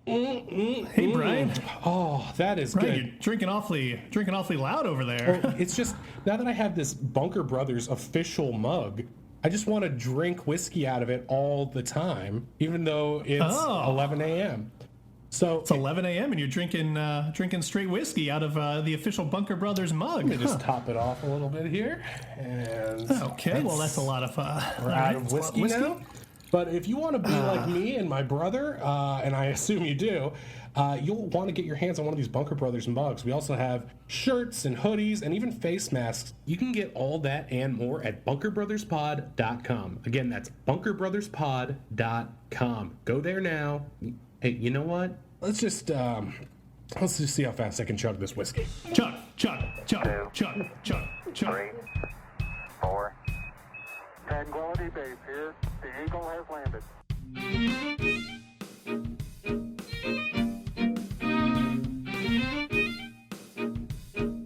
Hey, Brian. Oh, that is Brian, good. you're drinking awfully loud over there. Well, it's just, now that I have this Bunker Brothers official mug, I just want to drink whiskey out of it all the time, even though it's 11 a.m. So It's 11 a.m. and you're drinking straight whiskey out of the official Bunker Brothers mug. let me just top it off a little bit here. And Okay, well, that's a lot of we're out of whiskey now. But if you want to be like me and my brother, and I assume you do, you'll want to get your hands on one of these Bunker Brothers mugs. We also have shirts and hoodies and even face masks. You can get all that and more at bunkerbrotherspod.com. Again, that's bunkerbrotherspod.com. Go there now. Hey, you know what? Let's just see how fast I can chug this whiskey. Chug. 2, 3, 4. Tranquility Base here. The Eagle has landed.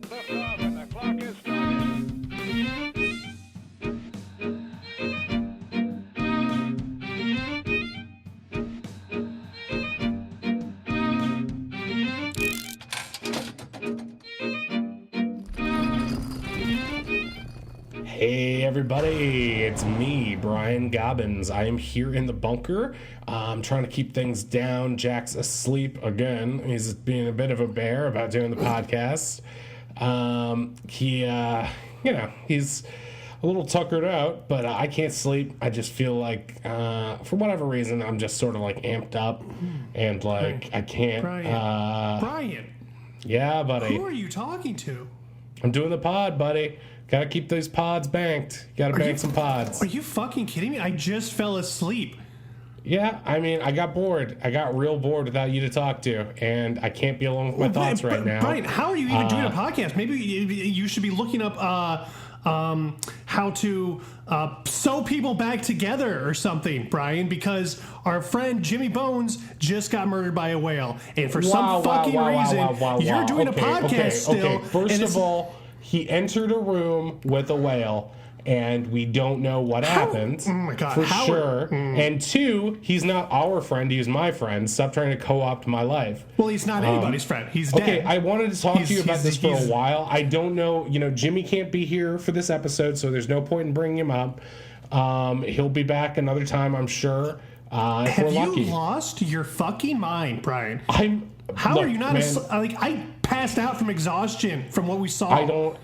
Liftoff and the clock is started. Hey everybody, it's me, Brian Gobbins. I am here in the bunker. I'm trying to keep things down. Jack's asleep again. He's being a bit of a bear about doing the podcast. He's a little tuckered out, but I can't sleep. I just feel like, for whatever reason, I'm just sort of like amped up and like I can't. Brian. Yeah, buddy. Who are you talking to? I'm doing the pod, buddy. Gotta keep those pods banked. Gotta bank some pods. Are you fucking kidding me? I just fell asleep. Yeah, I mean, I got bored. I got real bored without you to talk to, and I can't be alone with my thoughts right now. Brian, how are you even doing a podcast? Maybe you should be looking up how to sew people back together or something, Brian, because our friend Jimmy Bones just got murdered by a whale, and for some fucking reason, you're doing a podcast still. First of all, he entered a room with a whale, and we don't know what happened. Oh my God! For sure. And two, he's not our friend; he's my friend. Stop trying to co-opt my life. Well, he's not anybody's friend. He's dead. Okay, I wanted to talk to you about this for a while. I don't know. You know, Jimmy can't be here for this episode, so there's no point in bringing him up. He'll be back another time, I'm sure. If we're lucky. Have you lost your fucking mind, Brian? How are you not I passed out from exhaustion from what we saw.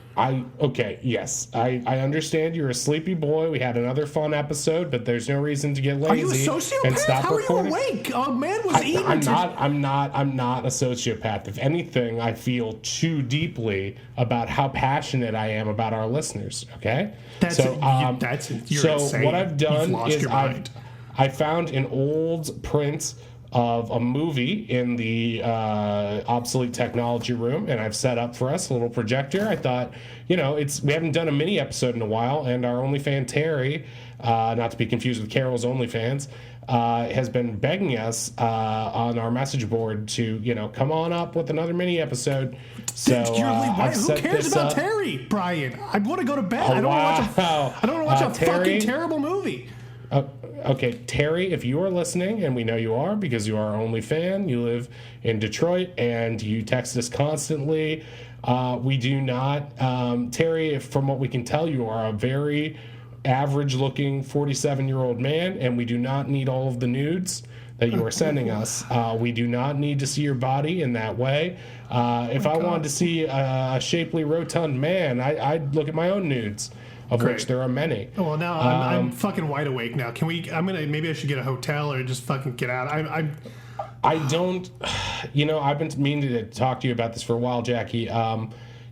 Yes. I understand you're a sleepy boy. We had another fun episode, but there's no reason to get lazy. Are you a sociopath? And stop How recording. are you awake? A man was eating. I'm not a sociopath. If anything, I feel too deeply about how passionate I am about our listeners. Okay? You're insane. What I've done is I found an old print of a movie in the obsolete technology room, and I've set up for us a little projector. I thought, we haven't done a mini episode in a while, and our OnlyFan Terry, not to be confused with Carol's OnlyFans, has been begging us on our message board to, come on up with another mini episode. So who cares about Terry, Brian? I want to go to bed. I don't want to watch a fucking terrible movie. Okay, Terry, if you are listening, and we know you are because you are our only fan, you live in Detroit, and you text us constantly. We do not, Terry, from what we can tell, you are a very average-looking 47-year-old man, and we do not need all of the nudes that you are sending us. We do not need to see your body in that way. If I wanted to see a shapely, rotund man, I'd look at my own nudes. Of which there are many. Well, now I'm fucking wide awake now. Maybe I should get a hotel or just fucking get out. I don't, I've been meaning to talk to you about this for a while, Jackie.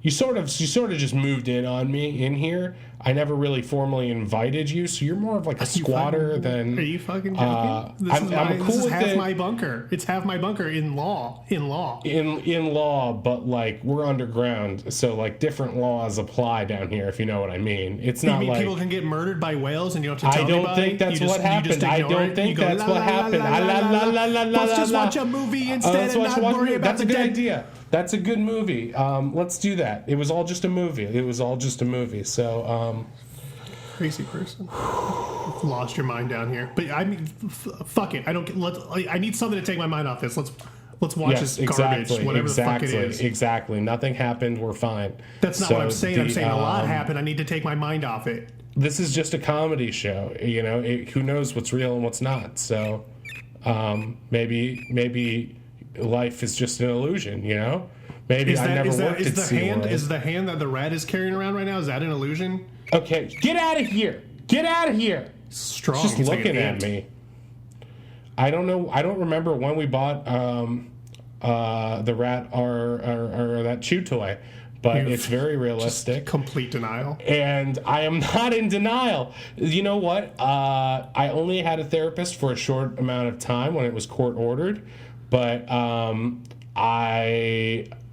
You sort of just moved in on me in here. I never really formally invited you, so you're more of like a squatter than. Are you fucking joking? This is half my bunker. It's half my bunker in law. In law, but like we're underground, so like different laws apply down here. If you know what I mean. It's not like people can get murdered by whales and you don't have to tell anybody. I don't think that's what happened. I don't think that's what happened. Let's just watch a movie instead and not worry about the dead. That's a good idea. That's a good movie. Let's do that. It was all just a movie. So, crazy person. You've lost your mind down here. But I mean, fuck it. I need something to take my mind off this. Let's watch this garbage, whatever the fuck it is. Exactly. Nothing happened. We're fine. That's not what I'm saying. I'm saying a lot happened. I need to take my mind off it. This is just a comedy show. You know, who knows what's real and what's not. So maybe life is just an illusion, you know? Maybe I never worked at SeaWorld. Is the hand that the rat is carrying around right now, is that an illusion? Okay, get out of here. Get out of here. Strong. It's just looking at me. I don't know. I don't remember when we bought the rat or that chew toy, but it's very realistic. Complete denial. And I am not in denial. You know what? I only had a therapist for a short amount of time when it was court ordered, but I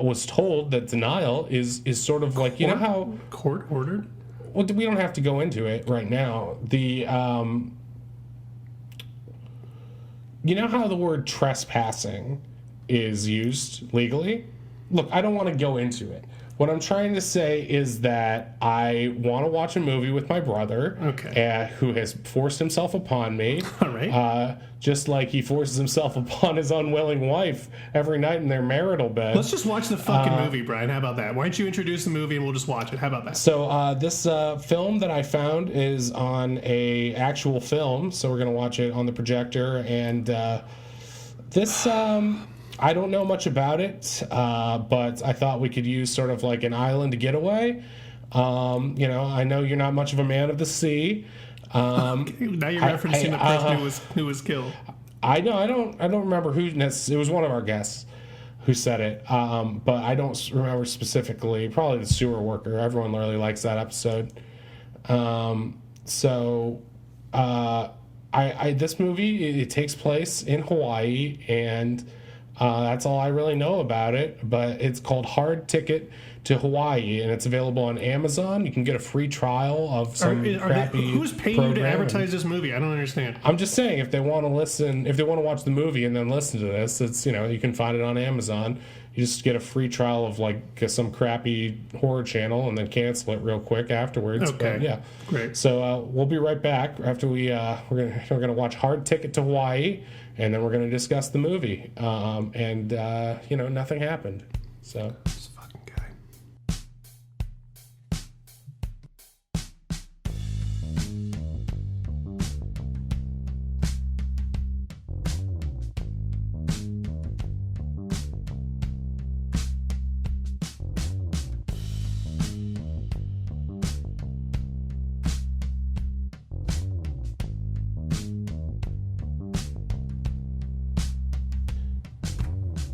was told that denial is sort of like, you know how court ordered? Well, we don't have to go into it right now. You know how the word trespassing is used legally? Look, I don't want to go into it. What I'm trying to say is that I want to watch a movie with my brother, who has forced himself upon me. All right. Just like he forces himself upon his unwilling wife every night in their marital bed. Let's just watch the fucking movie, Brian. How about that? Why don't you introduce the movie and we'll just watch it? How about that? So this film that I found is on a actual film, so we're going to watch it on the projector. And this... I don't know much about it, but I thought we could use sort of like an island getaway. You know, I know you're not much of a man of the sea. Now you're referencing the person who was killed. I know. I don't remember who. It was one of our guests who said it, but I don't remember specifically. Probably the sewer worker. Everyone really likes that episode. This movie it takes place in Hawaii and. That's all I really know about it, but it's called Hard Ticket to Hawaii, and it's available on Amazon. You can get a free trial of some crappy who's paying you to advertise this movie? I don't understand. I'm just saying, if they want to watch the movie and then listen to this, it's, you know, you can find it on Amazon. You just get a free trial of like some crappy horror channel and then cancel it real quick afterwards. Okay, but, yeah, great. So we'll be right back after we're gonna watch Hard Ticket to Hawaii. And then we're going to discuss the movie. You know, nothing happened. So. This fucking guy.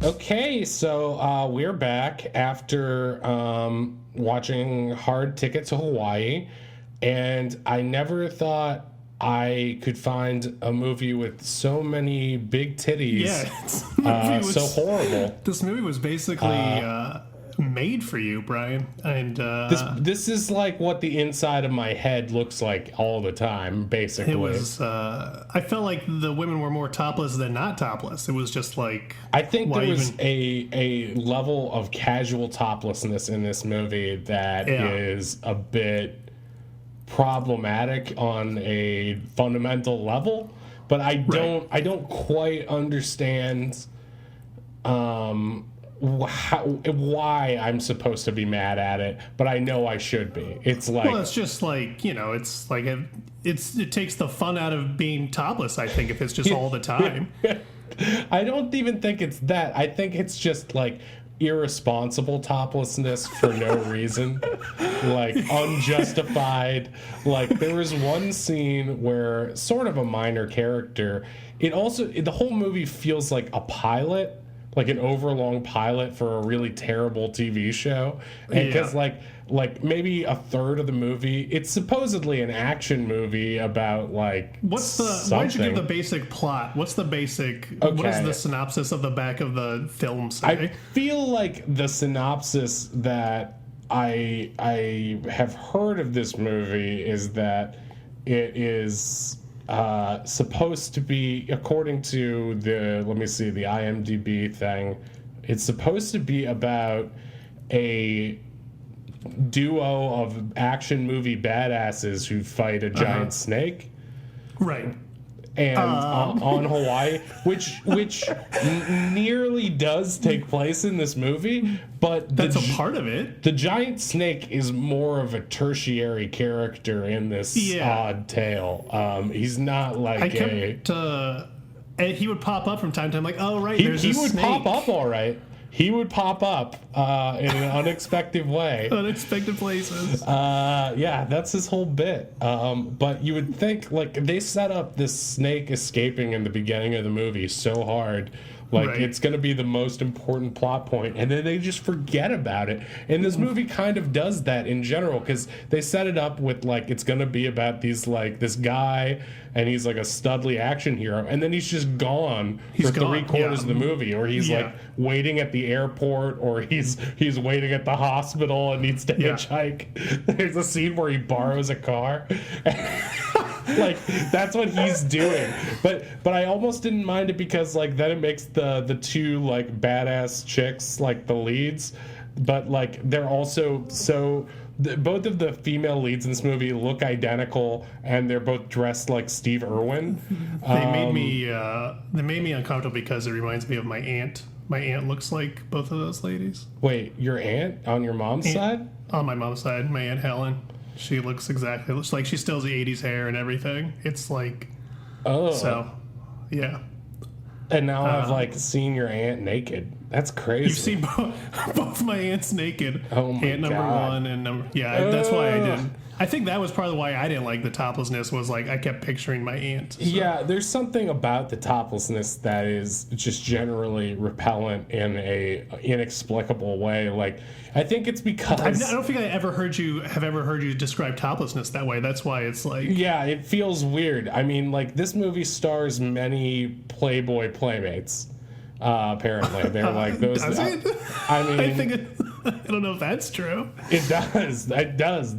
Okay, so we're back after watching Hard Ticket to Hawaii, and I never thought I could find a movie with so many big titties. Yeah, so horrible. This movie was basically made for you, Brian, and this is like what the inside of my head looks like all the time. Basically, it was. I felt like the women were more topless than not topless. It was just like I think there was a level of casual toplessness in this movie that is a bit problematic on a fundamental level, but I don't quite understand. Why I'm supposed to be mad at it, but I know I should be. It's like, well, it's just like, you know, it's like it takes the fun out of being topless, I think, if it's just all the time. I don't even think it's that. I think it's just like irresponsible toplessness for no reason, like unjustified. Like there was one scene where sort of a minor character, the whole movie feels like a pilot, like an overlong pilot for a really terrible TV show. And because like maybe a third of the movie, it's supposedly an action movie about like why don't you give the basic plot? What is the synopsis of the back of the film say? I feel like the synopsis that I have heard of this movie is that it is supposed to be, according to the IMDb thing, it's supposed to be about a duo of action movie badasses who fight a giant snake. Right. And on Hawaii, which nearly does take place in this movie, but that's a part of it. The giant snake is more of a tertiary character in this odd tale. He's not like he would pop up from time to time, like, oh right, he would pop up all right. He would pop up in an unexpected way. Unexpected places. Yeah, that's his whole bit. But you would think, like, they set up this snake escaping in the beginning of the movie so hard. Like, it's going to be the most important plot point, and then they just forget about it. And this movie kind of does that in general, because they set it up with, like, it's going to be about this guy, and he's like a studly action hero, and then he's just gone for 3/4 of the movie, or he's like waiting at the airport, or he's waiting at the hospital and needs to hitchhike. There's a scene where he borrows a car. Like, that's what he's doing. But I almost didn't mind it, because like then it makes the two like badass chicks like the leads, but like they're also so both of the female leads in this movie look identical, and they're both dressed like Steve Irwin. They made me uncomfortable because it reminds me of my aunt. My aunt looks like both of those ladies. Wait, your aunt on your mom's side? On my mom's side, my Aunt Helen. She looks exactly like she still has the 80s hair and everything. It's like, so, yeah. And now I've like seen your aunt naked. That's crazy. You've seen both my aunts naked. Oh my aunt number God. one and number that's why I didn't. I think that was probably why I didn't like the toplessness, was like I kept picturing my aunt. So. Yeah, there's something about the toplessness that is just generally repellent in a inexplicable way. Like, I think it's because I don't think I have ever heard you describe toplessness that way. That's why it's like, yeah, it feels weird. I mean, like, this movie stars many Playboy playmates. Apparently, they're like those. Does it? I mean, I don't know if that's true. It does. It does.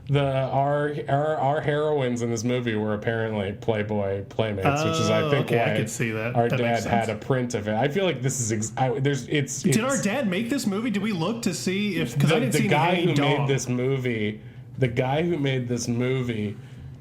Our heroines in this movie were apparently Playboy playmates, which is I think why I could see that. Our that dad had a print of it. I feel like this is Did our dad make this movie? Did we look to see if because I didn't see the guy who dog. made this movie? The guy who made this movie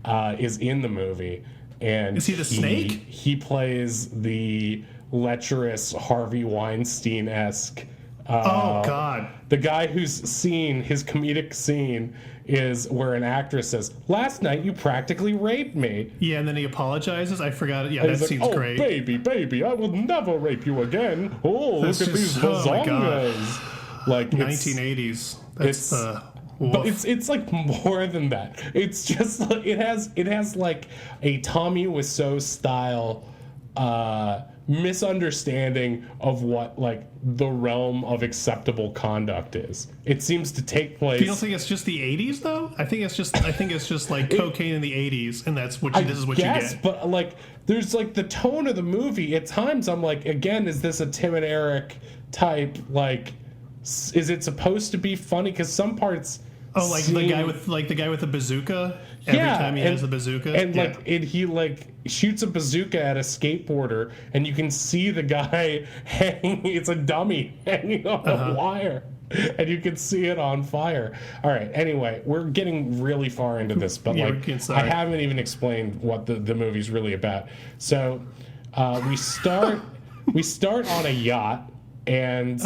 is in the movie, and is he the snake? He plays the lecherous Harvey Weinstein-esque. Oh God! The guy whose scene, his comedic scene, is where an actress says, "Last night you practically raped me." Yeah, and then he apologizes. I forgot it. Yeah, that seems like, great. Baby, I will never rape you again. Oh, That's look at these bazongas. Like 1980s. That's but it's like more than that. It's just like it has like a Tommy Wiseau style misunderstanding of what like the realm of acceptable conduct is. It seems to take place. You don't think it's just the 80s though? I think it's just like cocaine in the 80s, and that's what this is what you get. But like, there's like the tone of the movie. At times, I'm like, again, is this a Tim and Eric type? Like, is it supposed to be funny? Because some parts. Oh, like the guy with the bazooka. Every time he has the bazooka, and he like shoots a bazooka at a skateboarder, and you can see the guy hanging. It's a dummy hanging on a wire, and you can see it on fire. All right. Anyway, we're getting really far into this, but I haven't even explained what the movie's really about. So we start on a yacht. And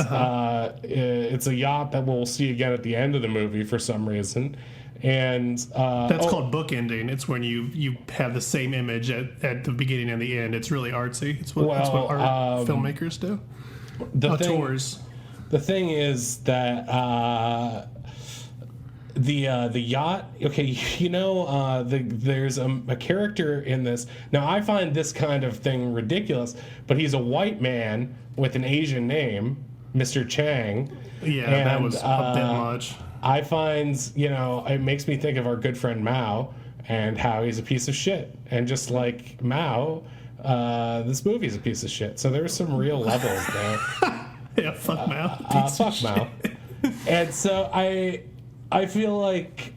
it's a yacht that we'll see again at the end of the movie for some reason. And that's called bookending. It's when you have the same image at the beginning and the end. It's really artsy. That's what art filmmakers do. Tours. The thing is that the yacht. Okay, there's a character in this. Now I find this kind of thing ridiculous, but he's a white man with an Asian name, Mr. Chang. Yeah, and, that was a bit much. I find, it makes me think of our good friend Mao and how he's a piece of shit. And just like Mao, this movie's a piece of shit. So there's some real levels there. Yeah, fuck Mao. Fuck Mao. And so I feel like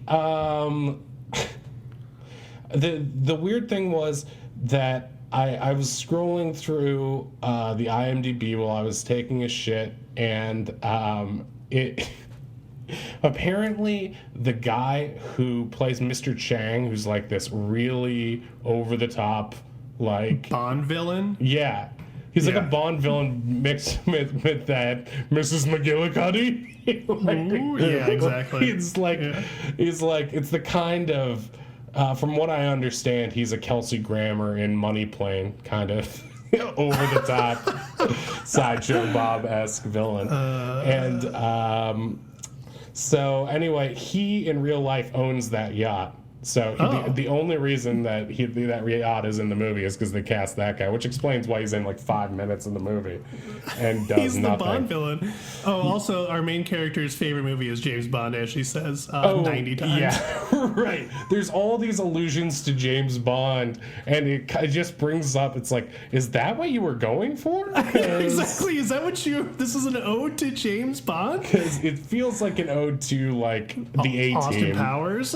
the weird thing was that I was scrolling through the IMDb while I was taking a shit, and apparently the guy who plays Mr. Chang, who's like this really over the top like Bond villain. Yeah. He's like a Bond villain mixed with that Mrs. McGillicuddy. Ooh, yeah, exactly. He's like it's the kind of from what I understand, he's a Kelsey Grammer in Money Plane kind of over the top Sideshow Bob-esque villain. So anyway, he in real life owns that yacht. So the only reason that that yacht is in the movie is because they cast that guy, which explains why he's in like 5 minutes in the movie and does he's nothing. The Bond villain. Oh, also, our main character's favorite movie is James Bond, as she says 90 times. Yeah, right. There's all these allusions to James Bond, and it just brings up, it's like, is that what you were going for? Exactly. Is that what this is an ode to James Bond? Because it feels like an ode to, like, the A-Team. Austin Powers.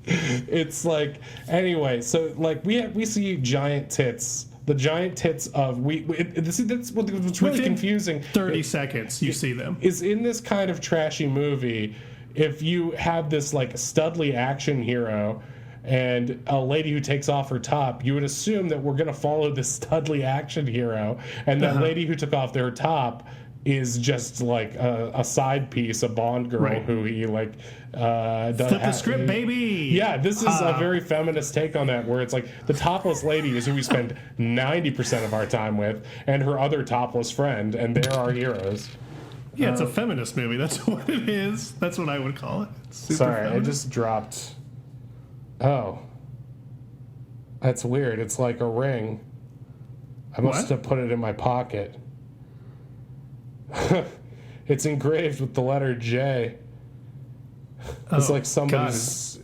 It's like, anyway, so like we see giant tits. The giant tits of that's what's really Within confusing. 30 seconds, you see them. Is in this kind of trashy movie, if you have this like studly action hero and a lady who takes off her top, you would assume that we're gonna follow this studly action hero, and that lady who took off their top is just like a side piece, a Bond girl who he like flip the script, baby. Yeah, this is a very feminist take on that, where it's like the topless lady is who we spend 90% of our time with, and her other topless friend, and they're our heroes. Yeah, it's a feminist movie. That's what it is. That's what I would call it. Sorry, feminist. I just dropped. Oh, that's weird. It's like a ring. I must have put it in my pocket. It's engraved with the letter J. It's like somebody's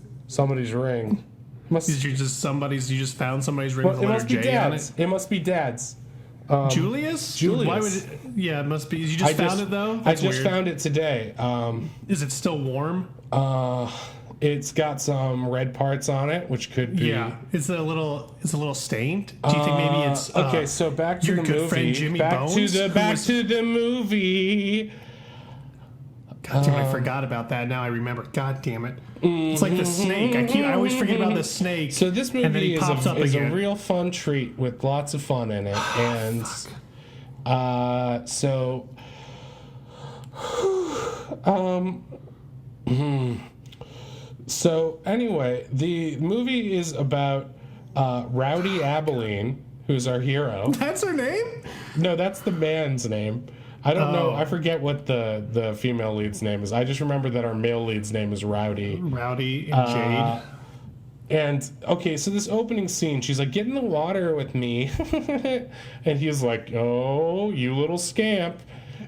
ring. You just found somebody's ring with the letter J on it? It must be Dad's. Julius? Why would it, yeah, it must be. You just found it though? That's I just found it today. Is it still warm? It's got some red parts on it, which could be. Yeah, it's a little stained. Do you think maybe it's okay? So back to your the good movie. Friend Jimmy Bones, back to the movie. God damn, I forgot about that. Now I remember. God damn it! It's like the snake. I always forget about the snake. So this movie is a real fun treat with lots of fun in it, and so. So anyway, the movie is about Rowdy Abilene, who's our hero. That's her name? No, that's the man's name. I don't know. I forget what the female lead's name is. I just remember that our male lead's name is Rowdy. Rowdy and Jade. And, okay, so this opening scene, she's like, get in the water with me. And he's like, oh, you little scamp.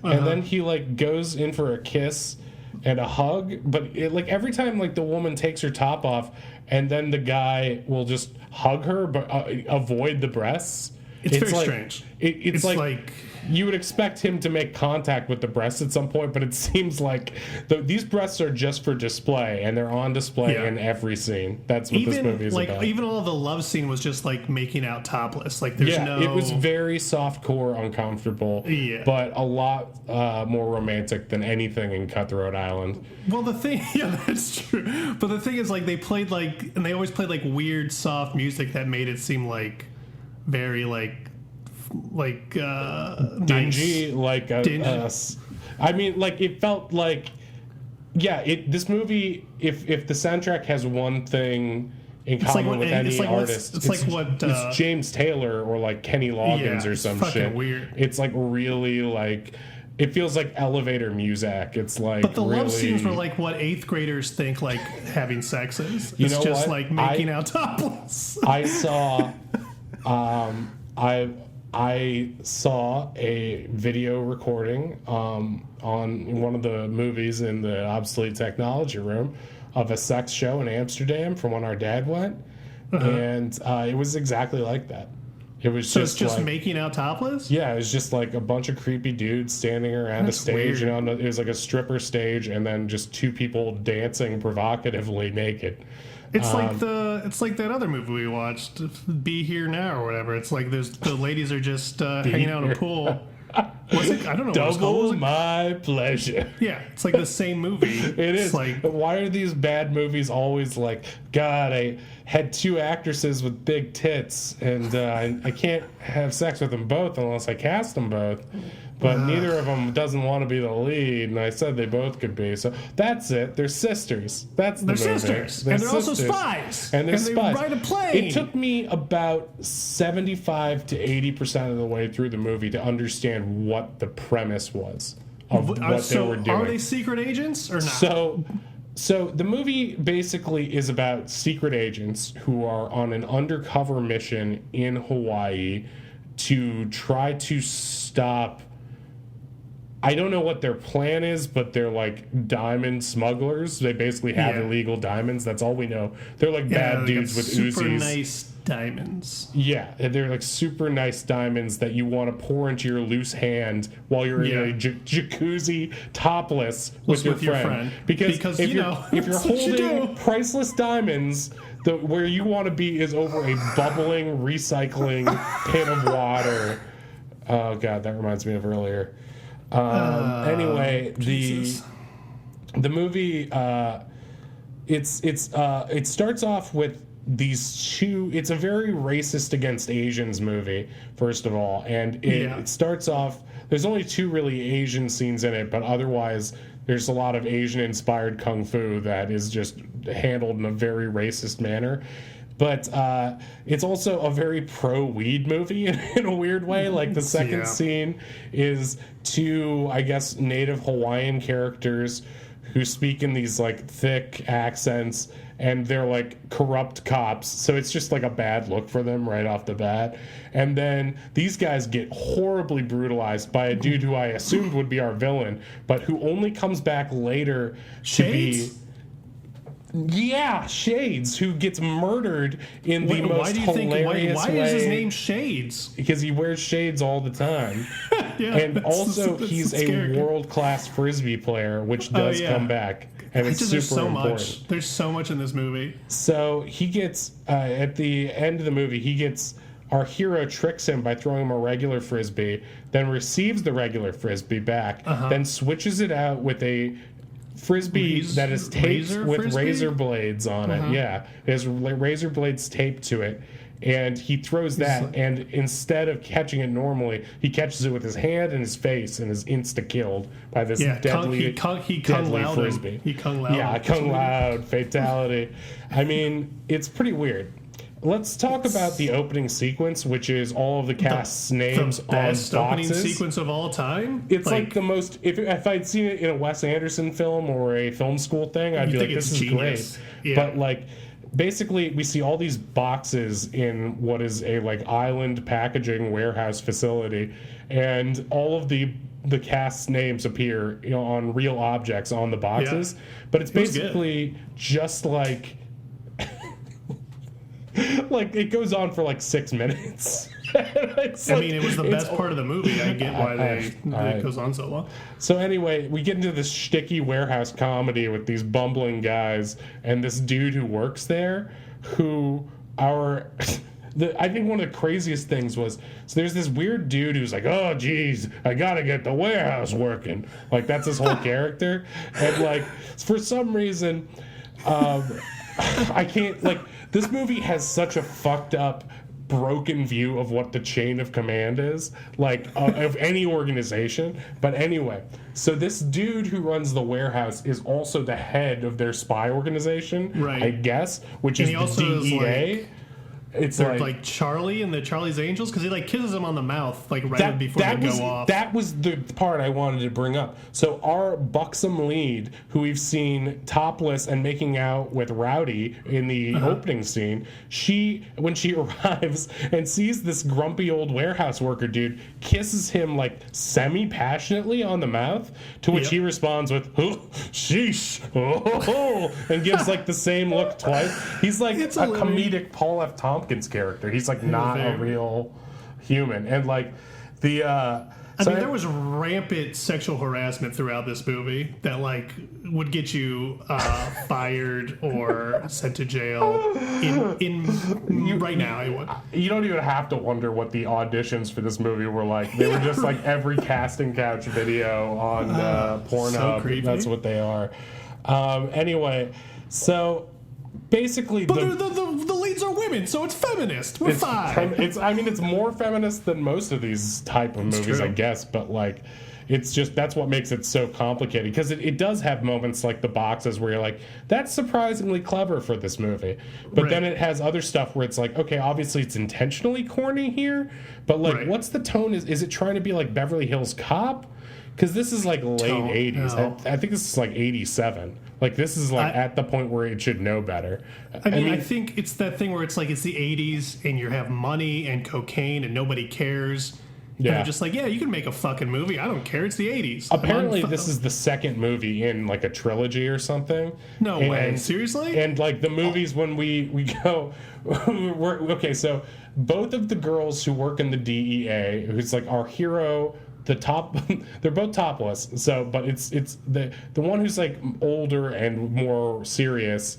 And then he, like, goes in for a kiss and a hug. But, like, every time, like, the woman takes her top off and then the guy will just hug her but avoid the breasts. It's very strange. It's like you would expect him to make contact with the breasts at some point, but it seems like these breasts are just for display, and they're on display in every scene. That's what this movie is about. Even all of the love scene was just like making out topless. Like there's no. It was very softcore, uncomfortable, but a lot more romantic than anything in Cutthroat Island. Well, that's true. But the thing is, like they always played like weird soft music that made it seem like very dingy, nice. I mean, like it felt like, this movie. If the soundtrack has one thing in common with any artist, it's James Taylor or like Kenny Loggins or some shit. Weird. It's like really like. It feels like elevator music. It's like, but the love scenes were like what 8th graders think like having sex is. It's just like making out topless. I saw. I saw a video recording on one of the movies in the obsolete technology room of a sex show in Amsterdam from when our dad went, and it was exactly like that. It was it's just like, making out topless? Yeah, it was just like a bunch of creepy dudes standing around a stage, and it was like a stripper stage, and then just two people dancing provocatively naked. It's like that other movie we watched, Be Here Now or whatever. It's like the ladies are just hanging out in a pool. Was it? I don't know. Double My Pleasure. Yeah, it's like the same movie. It is. Like, why are these bad movies always like, God, I had 2 actresses with big tits, and I can't have sex with them both unless I cast them both. But neither of them doesn't want to be the lead, and I said they both could be. So that's it. They're sisters. That's the movie. Sisters. They're and they're sisters. Also spies. And they're spies. They ride a plane. It took me about 75 to 80% of the way through the movie to understand what the premise was of what they were doing. Are they secret agents or not? So the movie basically is about secret agents who are on an undercover mission in Hawaii to try to stop... I don't know what their plan is, but they're like diamond smugglers. They basically have illegal diamonds. That's all we know. They're like bad dudes with Uzis. Super nice diamonds. Yeah, they're like super nice diamonds that you want to pour into your loose hand while you're in a jacuzzi topless with your friend. Because if you're holding priceless diamonds, where you want to be is over a bubbling, recycling pit of water. Oh God, that reminds me of earlier. Anyway, the movie it starts off with these 2. It's a very racist against Asians movie, first of all, and it starts off. There's only 2 really Asian scenes in it, but otherwise there's a lot of Asian inspired kung fu that is just handled in a very racist manner. But it's also a very pro-weed movie in a weird way. Like, the second scene is 2, I guess, native Hawaiian characters who speak in these, like, thick accents, and they're, like, corrupt cops. So it's just, like, a bad look for them right off the bat. And then these guys get horribly brutalized by a dude who I assumed would be our villain, but who only comes back later to be... Yeah, Shades, who gets murdered in the most hilarious way. Why is his name Shades? Because he wears shades all the time. And also, he's a world-class Frisbee player, which does come back. And it's super important. There's so much in this movie. So he gets, at the end of the movie, our hero tricks him by throwing him a regular Frisbee, then receives the regular Frisbee back, then switches it out with a Frisbee that is taped with razor blades on it. Yeah, it has razor blades taped to it, and he throws that. And instead of catching it normally, he catches it with his hand and his face, and is insta killed by this deadly Frisbee. He kung lao. Yeah, kung lao fatality. I mean, it's pretty weird. Let's talk about the opening sequence, which is all of the cast's names on boxes. The best opening sequence of all time? It's like the most... If I'd seen it in a Wes Anderson film or a film school thing, I'd be like, this is genius. Great. Yeah. But, like, basically, we see all these boxes in what is a, like, island packaging warehouse facility, and all of the cast's names appear, on real objects on the boxes. Yeah. But it's basically just like... like, it goes on for like 6 minutes. It was the best part of the movie. I get why it goes on so long. So anyway, we get into this shticky warehouse comedy with these bumbling guys and this dude who works there, who I think one of the craziest things was, so there's this weird dude who's like, oh, geez, I gotta get the warehouse working. Like, that's his whole character. And, like, for some reason, I can't, like... This movie has such a fucked up, broken view of what the chain of command is, like, of any organization. But anyway, so this dude who runs the warehouse is also the head of their spy organization, right? I guess, which is the DEA. It's like Charlie and the Charlie's Angels, because he like kisses him on the mouth like right before they go off. That was the part I wanted to bring up. So our buxom lead, who we've seen topless and making out with Rowdy in the opening scene, when she arrives and sees this grumpy old warehouse worker dude, kisses him like semi-passionately on the mouth, to which he responds with, oh, sheesh, oh, and gives like the same look twice. He's like a comedic Paul F. Tompkins character. He's like not a real human. And like I mean, there was rampant sexual harassment throughout this movie that, like, would get you fired or sent to jail right now. It would. You don't even have to wonder what the auditions for this movie were like. They were just like every casting couch video on Pornhub. So creepy. That's what they are. Anyway, so basically... But the leads are women, so it's feminist. We're fine. It's more feminist than most of these type of movies, I guess, but like... It's just, that's what makes it so complicated, because it does have moments like the boxes where you're like, that's surprisingly clever for this movie. But then it has other stuff where it's like, okay, obviously it's intentionally corny here, but like, what's the tone? Is it trying to be like Beverly Hills Cop? Because this is like late 80s. No. I think this is like 87. Like, this is like at the point where it should know better. I mean, I think it's that thing where it's like, it's the 80s and you have money and cocaine and nobody cares. Yeah. And they're just like, yeah, you can make a fucking movie. I don't care. It's the 80s. Apparently, this is the second movie in like a trilogy or something. No way. Seriously? And like the movies when we go, okay, so both of the girls who work in the DEA, who's like our hero, the top, they're both topless. So, but it's the one who's like older and more serious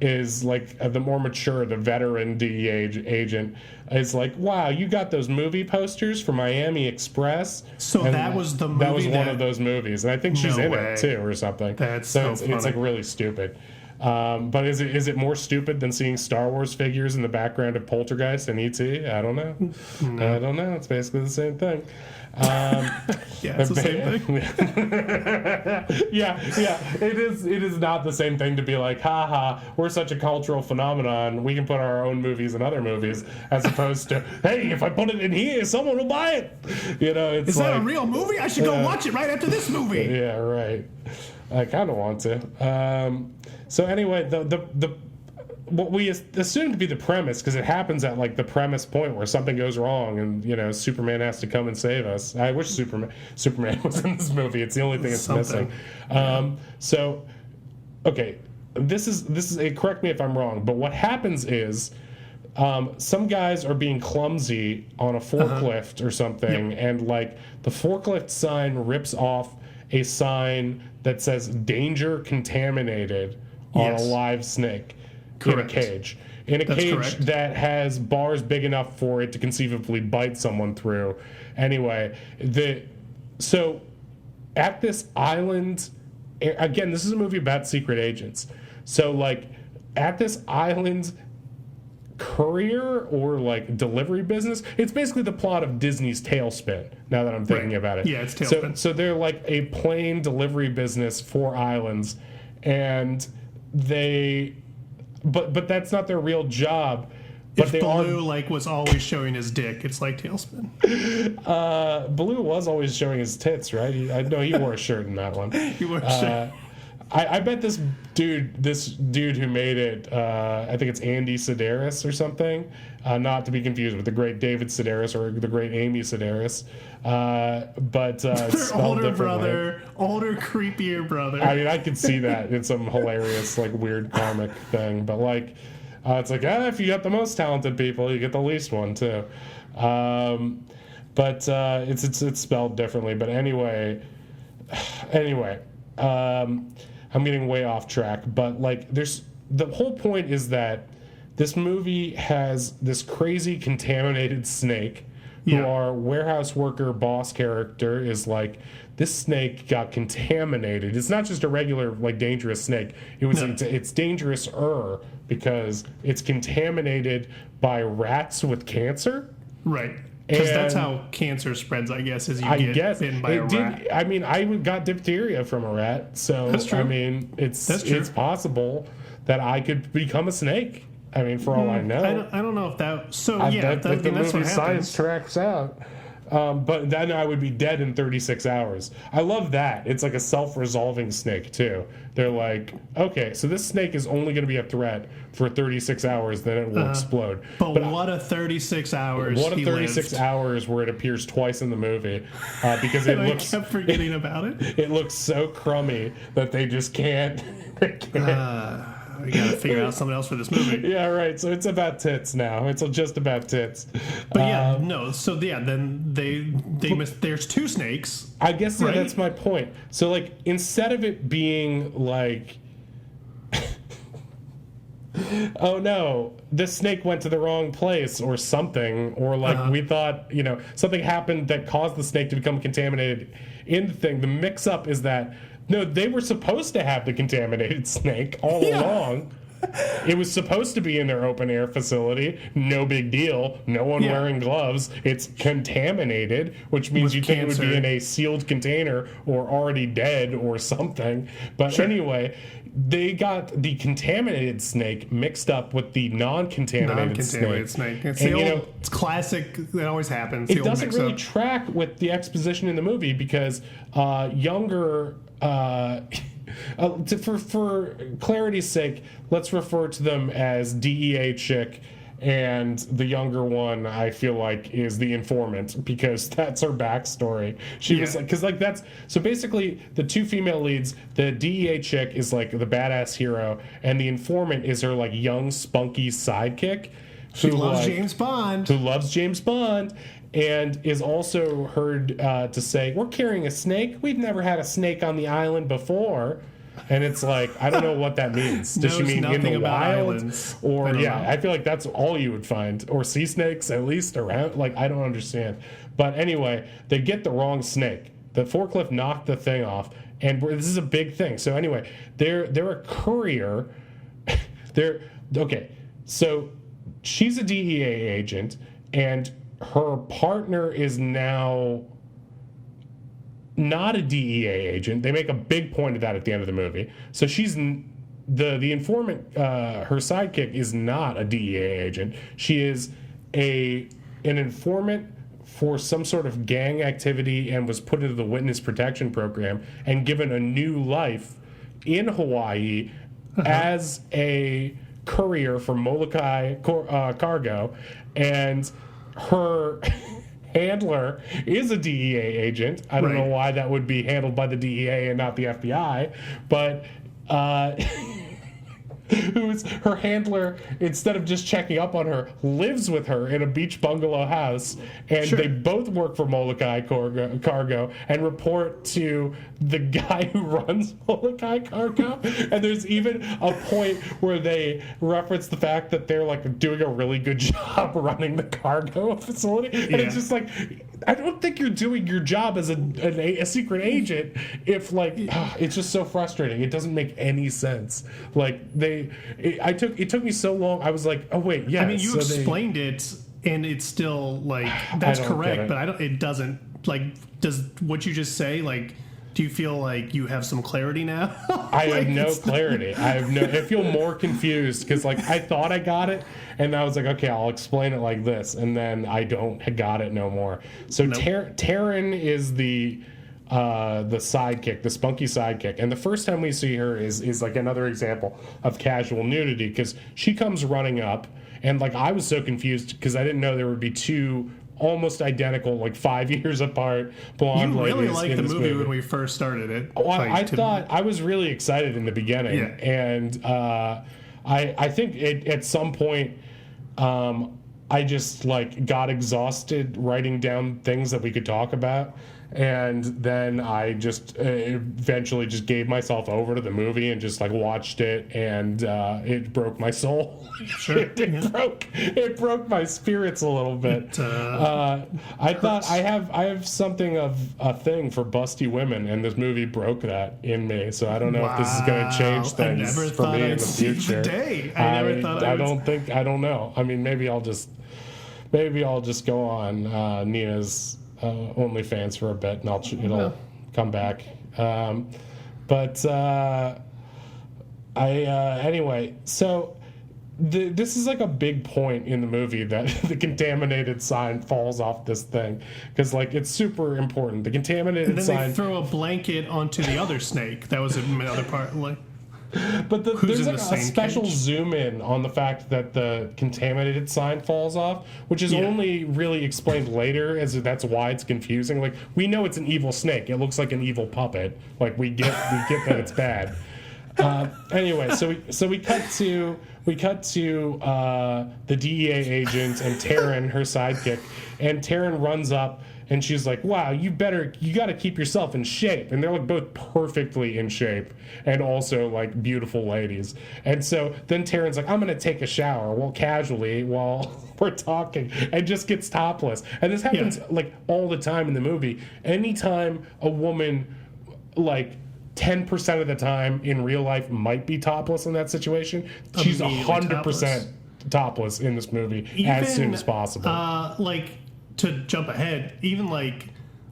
is like the more mature, the veteran DEA agent is like, wow, you got those movie posters for Miami Express? So and that was the movie? That was one of those movies. And I think she's in it too or something. That's so funny. It's like really stupid. But is it more stupid than seeing Star Wars figures in the background of Poltergeist and E.T.? I don't know. No. I don't know. It's basically the same thing. Yeah, it's the same thing. yeah. It is not the same thing to be like, haha, we're such a cultural phenomenon, we can put our own movies in other movies, as opposed to, hey, if I put it in here, someone will buy it. You know, it's is that a real movie? I should go watch it right after this movie. Yeah, right. I kind of want to. So anyway, the what we assume to be the premise, because it happens at like the premise point where something goes wrong and, you know, Superman has to come and save us. I wish Superman was in this movie. It's the only thing it's missing. So, okay, this is correct me if I'm wrong, but what happens is some guys are being clumsy on a forklift or something, and like the forklift sign rips off a sign that says "Danger Contaminated" on a live snake. Correct. In a cage that has bars big enough for it to conceivably bite someone through. Anyway, so at this island, again, this is a movie about secret agents. So like at this island courier or like delivery business, it's basically the plot of Disney's Tailspin, now that I'm thinking about it. Yeah, it's Tailspin. So they're like a plane delivery business for islands, and but that's not their real job. But if Blue was always showing his dick, it's like Tailspin. Blue was always showing his tits, right? I know he wore a shirt in that one. He wore a shirt. I bet this dude who made it, I think it's Andy Sedaris or something, not to be confused with the great David Sedaris or the great Amy Sedaris, but it's older brother, older creepier brother. I mean, I could see that in some hilarious like weird comic thing, but like it's like if you got the most talented people, you get the least one too. But it's spelled differently. But anyway. I'm getting way off track, but like the whole point is that this movie has this crazy contaminated snake who our warehouse worker boss character is like, this snake got contaminated. It's not just a regular like dangerous snake. It's dangerous-er because it's contaminated by rats with cancer. Right. Because that's how cancer spreads, I guess, is you get bitten by a rat. I mean, I got diphtheria from a rat, so that's true. I mean, it's possible that I could become a snake. I mean, for all I know. I don't know if that. So that's the movie science tracks out. But then I would be dead in 36 hours. I love that. It's like a self-resolving snake, too. They're like, okay, so this snake is only going to be a threat for 36 hours, then it will explode. But what a 36 hours What a 36 hours where it appears twice in the movie. Because I kept forgetting about it. It looks so crummy that they just can't. we gotta figure out something else for this movie. Yeah, right. So it's about tits now. It's just about tits. But then they missed. There's two snakes. I guess right? That's my point. So like instead of it being like, oh no, this snake went to the wrong place or something, or like we thought, something happened that caused the snake to become contaminated in the thing. The mix-up is that, no, they were supposed to have the contaminated snake all along. It was supposed to be in their open air facility. No big deal. No one wearing gloves. It's contaminated, which means you think it would be in a sealed container or already dead or something. But anyway, they got the contaminated snake mixed up with the non-contaminated snake. It's it's classic. It always happens. It doesn't really track with the exposition in the movie because younger... for clarity's sake, let's refer to them as DEA chick, and the younger one I feel like is the informant because that's her backstory. She was like, because like that's so basically the two female leads. The DEA chick is like the badass hero, and the informant is her like young spunky sidekick. Who loves James Bond. And is also heard to say, we're carrying a snake. We've never had a snake on the island before. And it's like, I don't know what that means. Does she mean in the wild? Islands. Or, I feel like that's all you would find. Or sea snakes, at least, around. Like, I don't understand. But anyway, they get the wrong snake. The forklift knocked the thing off. And this is a big thing. So anyway, they're a courier. Okay, so she's a DEA agent, and her partner is now not a DEA agent. They make a big point of that at the end of the movie. So she's the informant. Her sidekick is not a DEA agent. She is an informant for some sort of gang activity and was put into the witness protection program and given a new life in Hawaii as a courier for Molokai Cargo, and her handler is a DEA agent. I don't know why that would be handled by the DEA and not the FBI, but who's her handler, instead of just checking up on her, lives with her in a beach bungalow house, and they both work for Molokai Cargo and report to the guy who runs Molokai Cargo. And there's even a point where they reference the fact that they're like doing a really good job running the cargo facility, and it's just like, I don't think you're doing your job as a secret agent if like it's just so frustrating. It doesn't make any sense. Like it took me so long. I was like, oh wait, yeah. I mean, you explained it, and it's still like that's correct, but it doesn't like. Does what you just say like? Do you feel like you have some clarity now? I have no clarity. I feel more confused because like I thought I got it, and I was like, okay, I'll explain it like this, and then I don't got it no more. So Taryn is the sidekick, the spunky sidekick, and the first time we see her is like another example of casual nudity because she comes running up, and like I was so confused because I didn't know there would be two almost identical, like 5 years apart, blonde ladies. You really liked the movie when we first started it. Well, I thought I was really excited in the beginning, and I think at some point I just like got exhausted writing down things that we could talk about. And then I just eventually just gave myself over to the movie and just like watched it, and it broke my soul. Sure, it broke my spirits a little bit. I thought I have something of a thing for busty women, and this movie broke that in me. So I don't know if this is going to change things for me in the future. I don't know. I mean, maybe I'll just go on Nina's OnlyFans for a bit, and it'll come back. Anyway, so this is like a big point in the movie that the contaminated sign falls off this thing because like it's super important. The contaminated sign. They throw a blanket onto the other snake. That was another part. Like, but there's like a special zoom in on the fact that the contaminated sign falls off, which is only really explained later, as that's why it's confusing. Like we know it's an evil snake; it looks like an evil puppet. Like we get that it's bad. Anyway, so we cut to the DEA agent and Taryn, her sidekick, and Taryn runs up and she's like, "Wow, you got to keep yourself in shape." And they're like both perfectly in shape and also like beautiful ladies. And so then Taryn's like, "I'm gonna take a shower," casually while we're talking, and just gets topless. And this happens like all the time in the movie. Anytime a woman, like 10% of the time in real life, might be topless in that situation, she's 100% topless in this movie as soon as possible. Like, to jump ahead, even like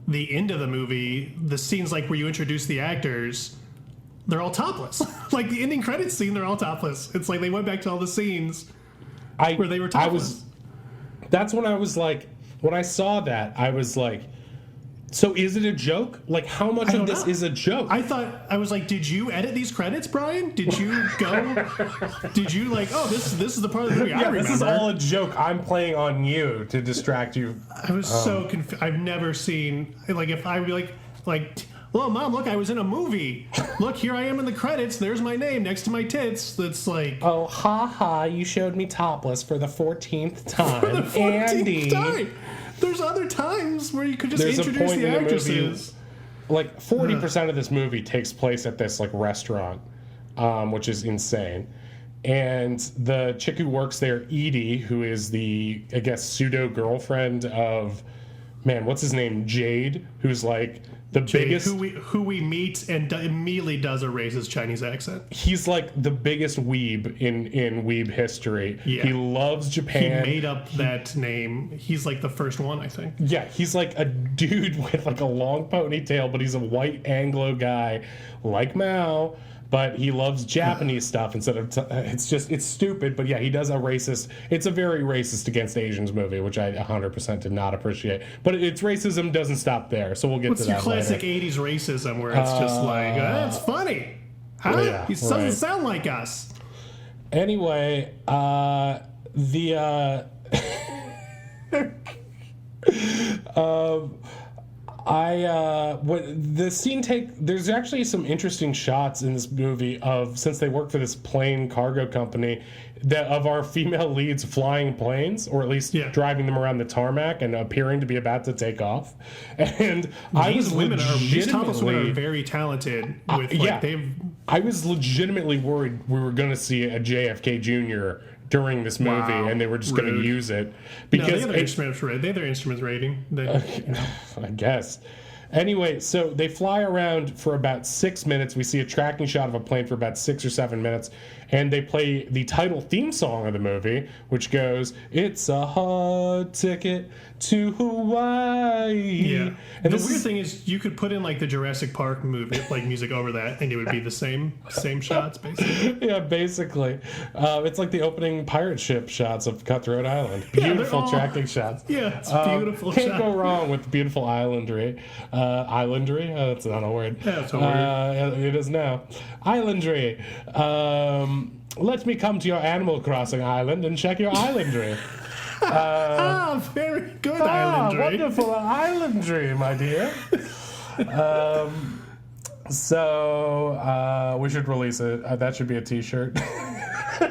the end of the movie, the scenes like where you introduce the actors, they're all topless. Like the ending credits scene, they're all topless. It's like they went back to all the scenes where they were topless. That's when I was like, when I saw that, I was like, so is it a joke? Like, how much of this is a joke? I was like, did you edit these credits, Brian? Did you go? Did you like, oh, this is the part of the movie I remember. This is all a joke. I'm playing on you to distract you. I was so confused. I've never seen, like, if I would be like, well, Mom, look, I was in a movie. Look, here I am in the credits. There's my name next to my tits. That's like, oh, ha, you showed me topless for the 14th time. For the 14th time. There's other times where you could just introduce the actresses. Like 40% of this movie takes place at this like restaurant, which is insane. And the chick who works there, Edie, who is the, I guess, pseudo girlfriend of, man, what's his name? Jade, who's like the biggest, who we meet and immediately does a racist Chinese accent. He's like the biggest weeb in weeb history. Yeah. He loves Japan. He made up that name. He's like the first one, I think. Yeah, he's like a dude with like a long ponytail, but he's a white Anglo guy like Mao. But he loves Japanese stuff instead of... it's stupid, but yeah, he does a racist... It's a very racist against Asians movie, which I 100% did not appreciate. But its racism doesn't stop there, so we'll get to that later. What's your classic 80s racism where it's just like, that's funny. Huh? Yeah, he doesn't sound like us. Anyway, there's actually some interesting shots in this movie since they work for this plane cargo company, of our female leads flying planes, or at least driving them around the tarmac and appearing to be about to take off. And these topless women are very talented. I was legitimately worried we were going to see a JFK Jr. during this movie, and they were just going to use it because they have their instruments rating. I guess. Anyway, so they fly around for about 6 minutes. We see a tracking shot of a plane for about 6 or 7 minutes, and they play the title theme song of the movie, which goes, "It's a hard ticket to Hawaii." Yeah. And the weird thing is, you could put in like the Jurassic Park movie, like music over that, and it would be the same shots, basically. Yeah, basically. It's like the opening pirate ship shots of Cutthroat Island. Beautiful tracking shots. Yeah, it's beautiful. Can't go wrong with beautiful islandry. Islandry? That's not a word. Yeah, it's a word. It is now. Islandry. Let me come to your Animal Crossing island and check your islandry. Very good islandry. Wonderful islandry, my dear. So we should release it. That should be a t-shirt.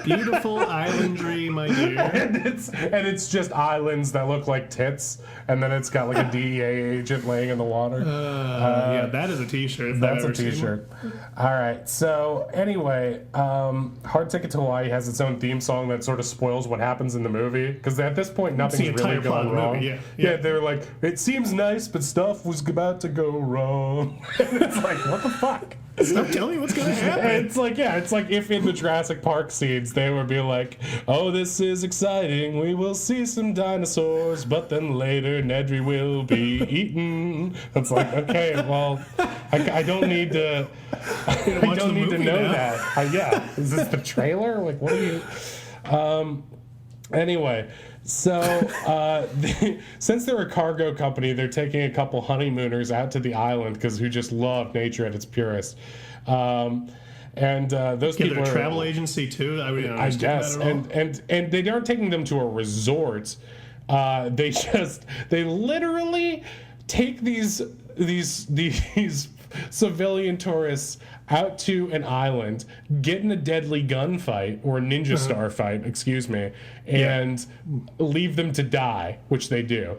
Beautiful islandry, my dear. And it's just islands that look like tits, and then it's got like a DEA agent laying in the water. Yeah, that is a t-shirt. That's a t-shirt. All right. So anyway, Hard Ticket to Hawaii has its own theme song that sort of spoils what happens in the movie, because at this point nothing's really going wrong. Yeah, they're like, it seems nice, but stuff was about to go wrong. And it's like, what the fuck? Stop telling me what's going to happen. It's like if in the Jurassic Park scenes they would be like, oh, this is exciting, we will see some dinosaurs, but then later Nedry will be eaten. It's like, okay, well, I don't need to know that. Yeah, is this the trailer? Like, what are you... Anyway, so since they're a cargo company, they're taking a couple honeymooners out to the island who just love nature at its purest. And those people are a travel agency too. I guess, and they aren't taking them to a resort. They literally take these civilian tourists out to an island, get in a deadly gunfight or a ninja star fight, excuse me, and leave them to die, which they do.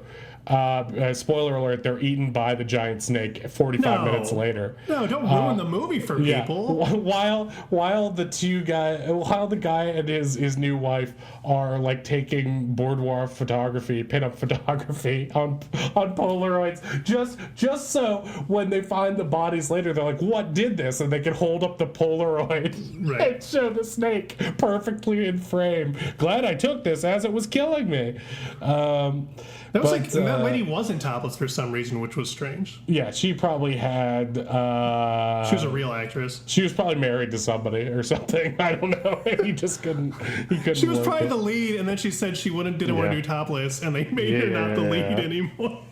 Spoiler alert, they're eaten by the giant snake 45 minutes later. No, don't ruin the movie for people. While the guy and his new wife are like taking boardwalk photography, pinup photography on Polaroids, just so when they find the bodies later, they're like, what did this? And they can hold up the Polaroid and show the snake perfectly in frame. Glad I took this as it was killing me. That lady wasn't topless for some reason, which was strange. Yeah, she probably had... she was a real actress. She was probably married to somebody or something. I don't know. He just couldn't... She was probably the lead, and then she said she didn't want to do topless, and they made her not the lead anymore.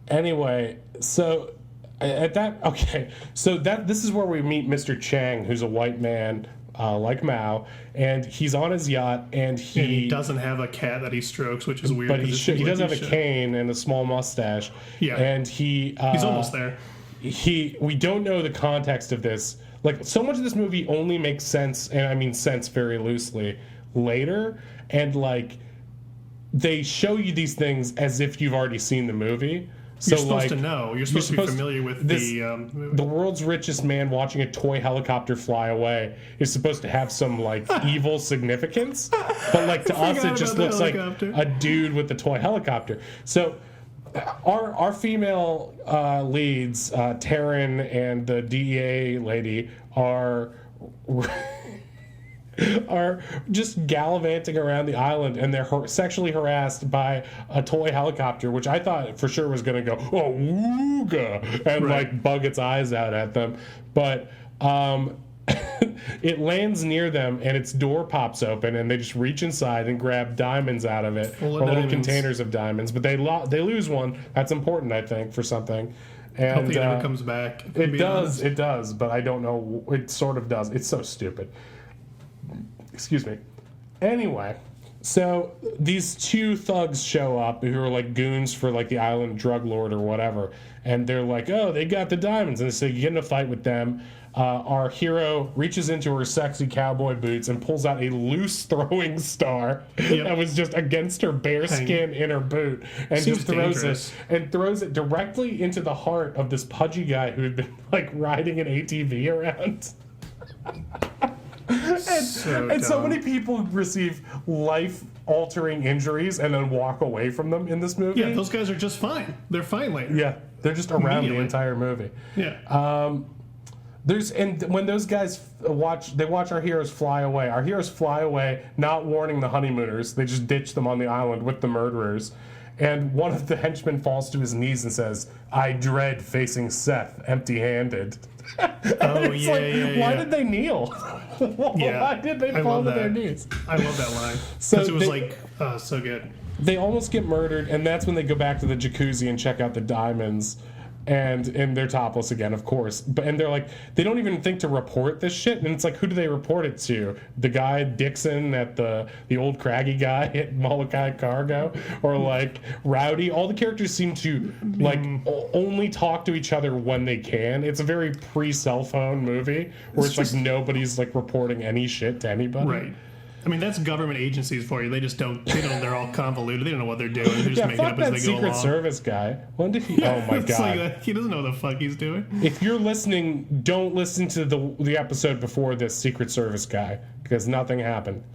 Anyway, so... this is where we meet Mr. Chang, who's a white man... like Mao, and he's on his yacht, and he doesn't have a cat that he strokes, which is weird. But he does have a cane and a small mustache. Yeah, and he's almost there. We don't know the context of this. Like, so much of this movie only makes sense, and I mean sense very loosely, later, and like they show you these things as if you've already seen the movie. So, you're supposed to know. You're supposed to be familiar with the world's richest man watching a toy helicopter fly away is supposed to have some like evil significance, but like to us it just looks like a dude with a toy helicopter. So our female leads, Taryn and the DEA lady, are just gallivanting around the island, and they're sexually harassed by a toy helicopter, which I thought for sure was going to go, oh, wooga, and like bug its eyes out at them. But it lands near them, and its door pops open, and they just reach inside and grab diamonds out of it, or little containers of diamonds. But they lose one. That's important, I think, for something. And hopefully it never comes back. It does, but I don't know. It sort of does. It's so stupid. Excuse me. Anyway, so these two thugs show up who are like goons for like the island drug lord or whatever, and they're like, oh, they got the diamonds, and so you get in a fight with them. Our hero reaches into her sexy cowboy boots and pulls out a loose throwing star that was just against her bare skin in her boot, and just throws it directly into the heart of this pudgy guy who had been like riding an ATV around. And so many people receive life-altering injuries and then walk away from them in this movie. Yeah, those guys are just fine. They're fine later. Yeah, they're just around the entire movie. Yeah. When those guys watch our heroes fly away. Our heroes fly away, not warning the honeymooners. They just ditch them on the island with the murderers. And one of the henchmen falls to his knees and says, "I dread facing Seth empty-handed." Why did they kneel? Why did they fall to their knees? I love that line. Because it was so good. They almost get murdered, and that's when they go back to the jacuzzi and check out the diamonds. And they're topless again, of course. And they're like, they don't even think to report this shit. And it's like, who do they report it to? The guy Dixon at the old craggy guy at Molokai Cargo, or like Rowdy. All the characters seem to like only talk to each other when they can. It's a very pre-cell phone movie where it's like nobody's like reporting any shit to anybody. Right. I mean, that's government agencies for you. They just don't. They're all convoluted. They don't know what they're doing. They just make it up as they go along. Secret Service guy. When did he? Oh my god! Like, he doesn't know what the fuck he's doing. If you're listening, don't listen to the episode before this Secret Service guy, because nothing happened.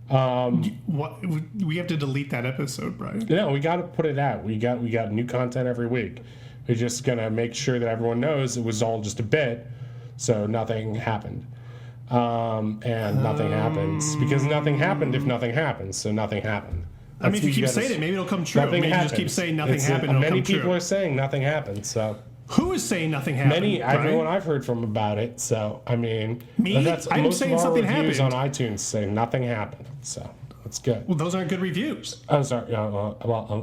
What? We have to delete that episode, Brian. No, we got to put it out. We got new content every week. We're just gonna make sure that everyone knows it was all just a bit, so nothing happened. And nothing happens because nothing happened if nothing happens, so nothing happened. I mean, if you keep saying it, maybe it'll come true. Maybe you just keep saying nothing happened. Many people are saying nothing happened. So who is saying nothing happened? Everyone I've heard from about it. So I mean, I'm saying something happened. On iTunes say nothing happened. So that's good. Well, those aren't good reviews. Oh, sorry.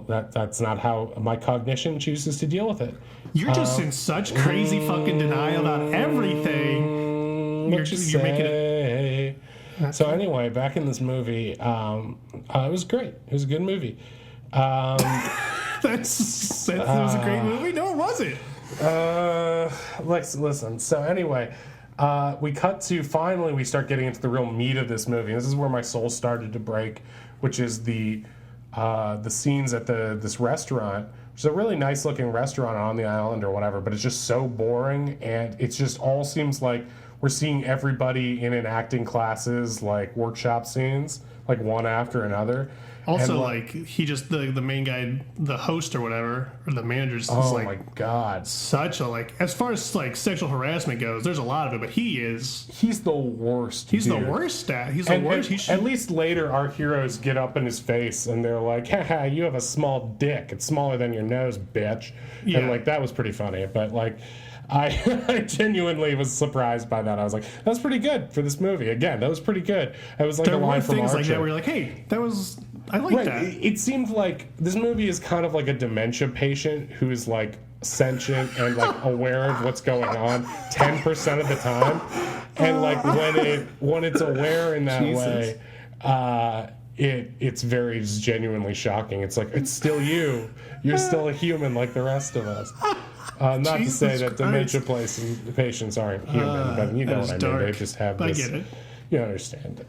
That's not how my cognition chooses to deal with it. You're just in such crazy fucking denial about everything. You're making it. So anyway, back in this movie, it was great. It was a good movie. That That was a great movie. No, it wasn't. Listen. So anyway, we cut to finally we start getting into the real meat of this movie. This is where my soul started to break, which is the scenes at this restaurant, which is a really nice looking restaurant on the island or whatever, but it's just so boring, and it just all seems like we're seeing everybody in an acting classes, like workshop scenes, like one after another. Also, like he just the main guy, the host or whatever, or the manager, is oh like, my god, such a as far as like sexual harassment goes, there's a lot of it, but he's the worst. He's the worst at. He's the worst. At least later, our heroes get up in his face and they're like, "Haha, you have a small dick. It's smaller than your nose, bitch." Yeah. And like that was pretty funny, but like. I genuinely was surprised by that. I was like, that was pretty good for this movie. Again, that was pretty good. It was like a line from Archer. There were things like that where you're like, hey, that was... I like that. It seemed like this movie is kind of like a dementia patient who is like sentient and like aware of what's going on 10% of the time. And like when it's aware in that way, it's very genuinely shocking. It's like, it's still you. You're still a human like the rest of us. Not to say that dementia patients aren't human, but you know what I mean. They just have this. I get it. You understand.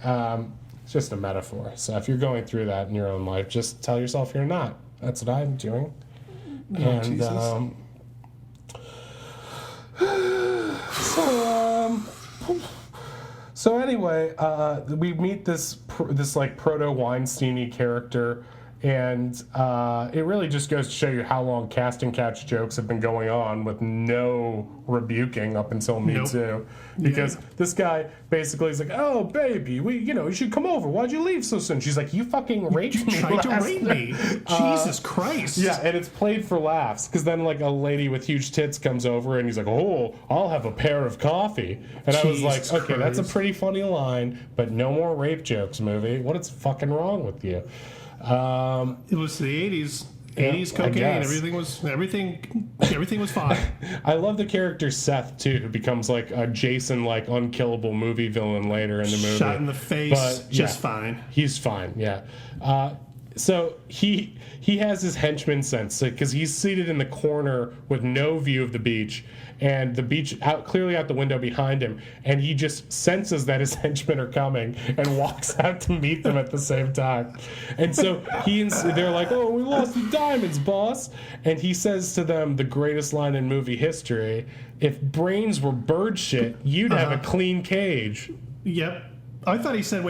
It's just a metaphor. So if you're going through that in your own life, just tell yourself you're not. That's what I'm doing. So anyway, we meet this like proto-Weinstein-y character. And it really just goes to show you how long casting couch jokes have been going on with no rebuking up until Me Too. Because this guy basically is like, oh, baby, you should come over. Why'd you leave so soon? She's like, you fucking raped me. You tried to rape me. Jesus Christ. Yeah, and it's played for laughs. Because then like a lady with huge tits comes over and he's like, oh, I have a pair of coffee. And I was like, okay, Christ. That's a pretty funny line, but no more rape jokes, movie. What is fucking wrong with you? It was the 80s. 80s cocaine. Everything was fine. I love the character Seth too, who becomes like a Jason like unkillable movie villain later in the movie. Shot in the face, but, just fine. He's fine. Yeah. So he has his henchman sense because he's seated in the corner with no view of the beach, and the beach clearly out the window behind him, and he just senses that his henchmen are coming and walks out to meet them at the same time. And so they're like, "Oh, we lost the diamonds, boss," and he says to them the greatest line in movie history: "If brains were bird shit, you'd have a clean cage." Yep. I thought he said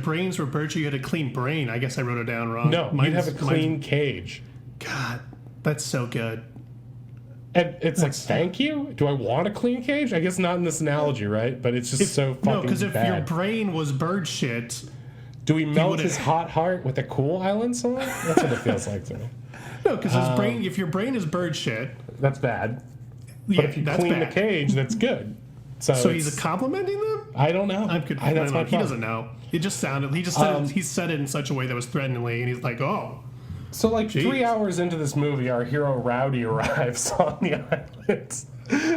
brains were bird shit, you had a clean brain. I guess I wrote it down wrong. No, you'd have a clean cage. God, that's so good. And it's like, thank you? Do I want a clean cage? I guess not in this analogy, right? But it's just so fucking bad. No, because if your brain was bird shit... Do we melt his hot heart with a Cool Island song? That's what it feels like to me. No, because if your brain is bird shit... That's bad. Yeah, but if you clean the cage, that's good. So he's complimenting them? I don't know. He doesn't know. It just sounded... He just said he said it in such a way that was threateningly, and he's like, oh... So, like, 3 hours into this movie, our hero Rowdy arrives on the island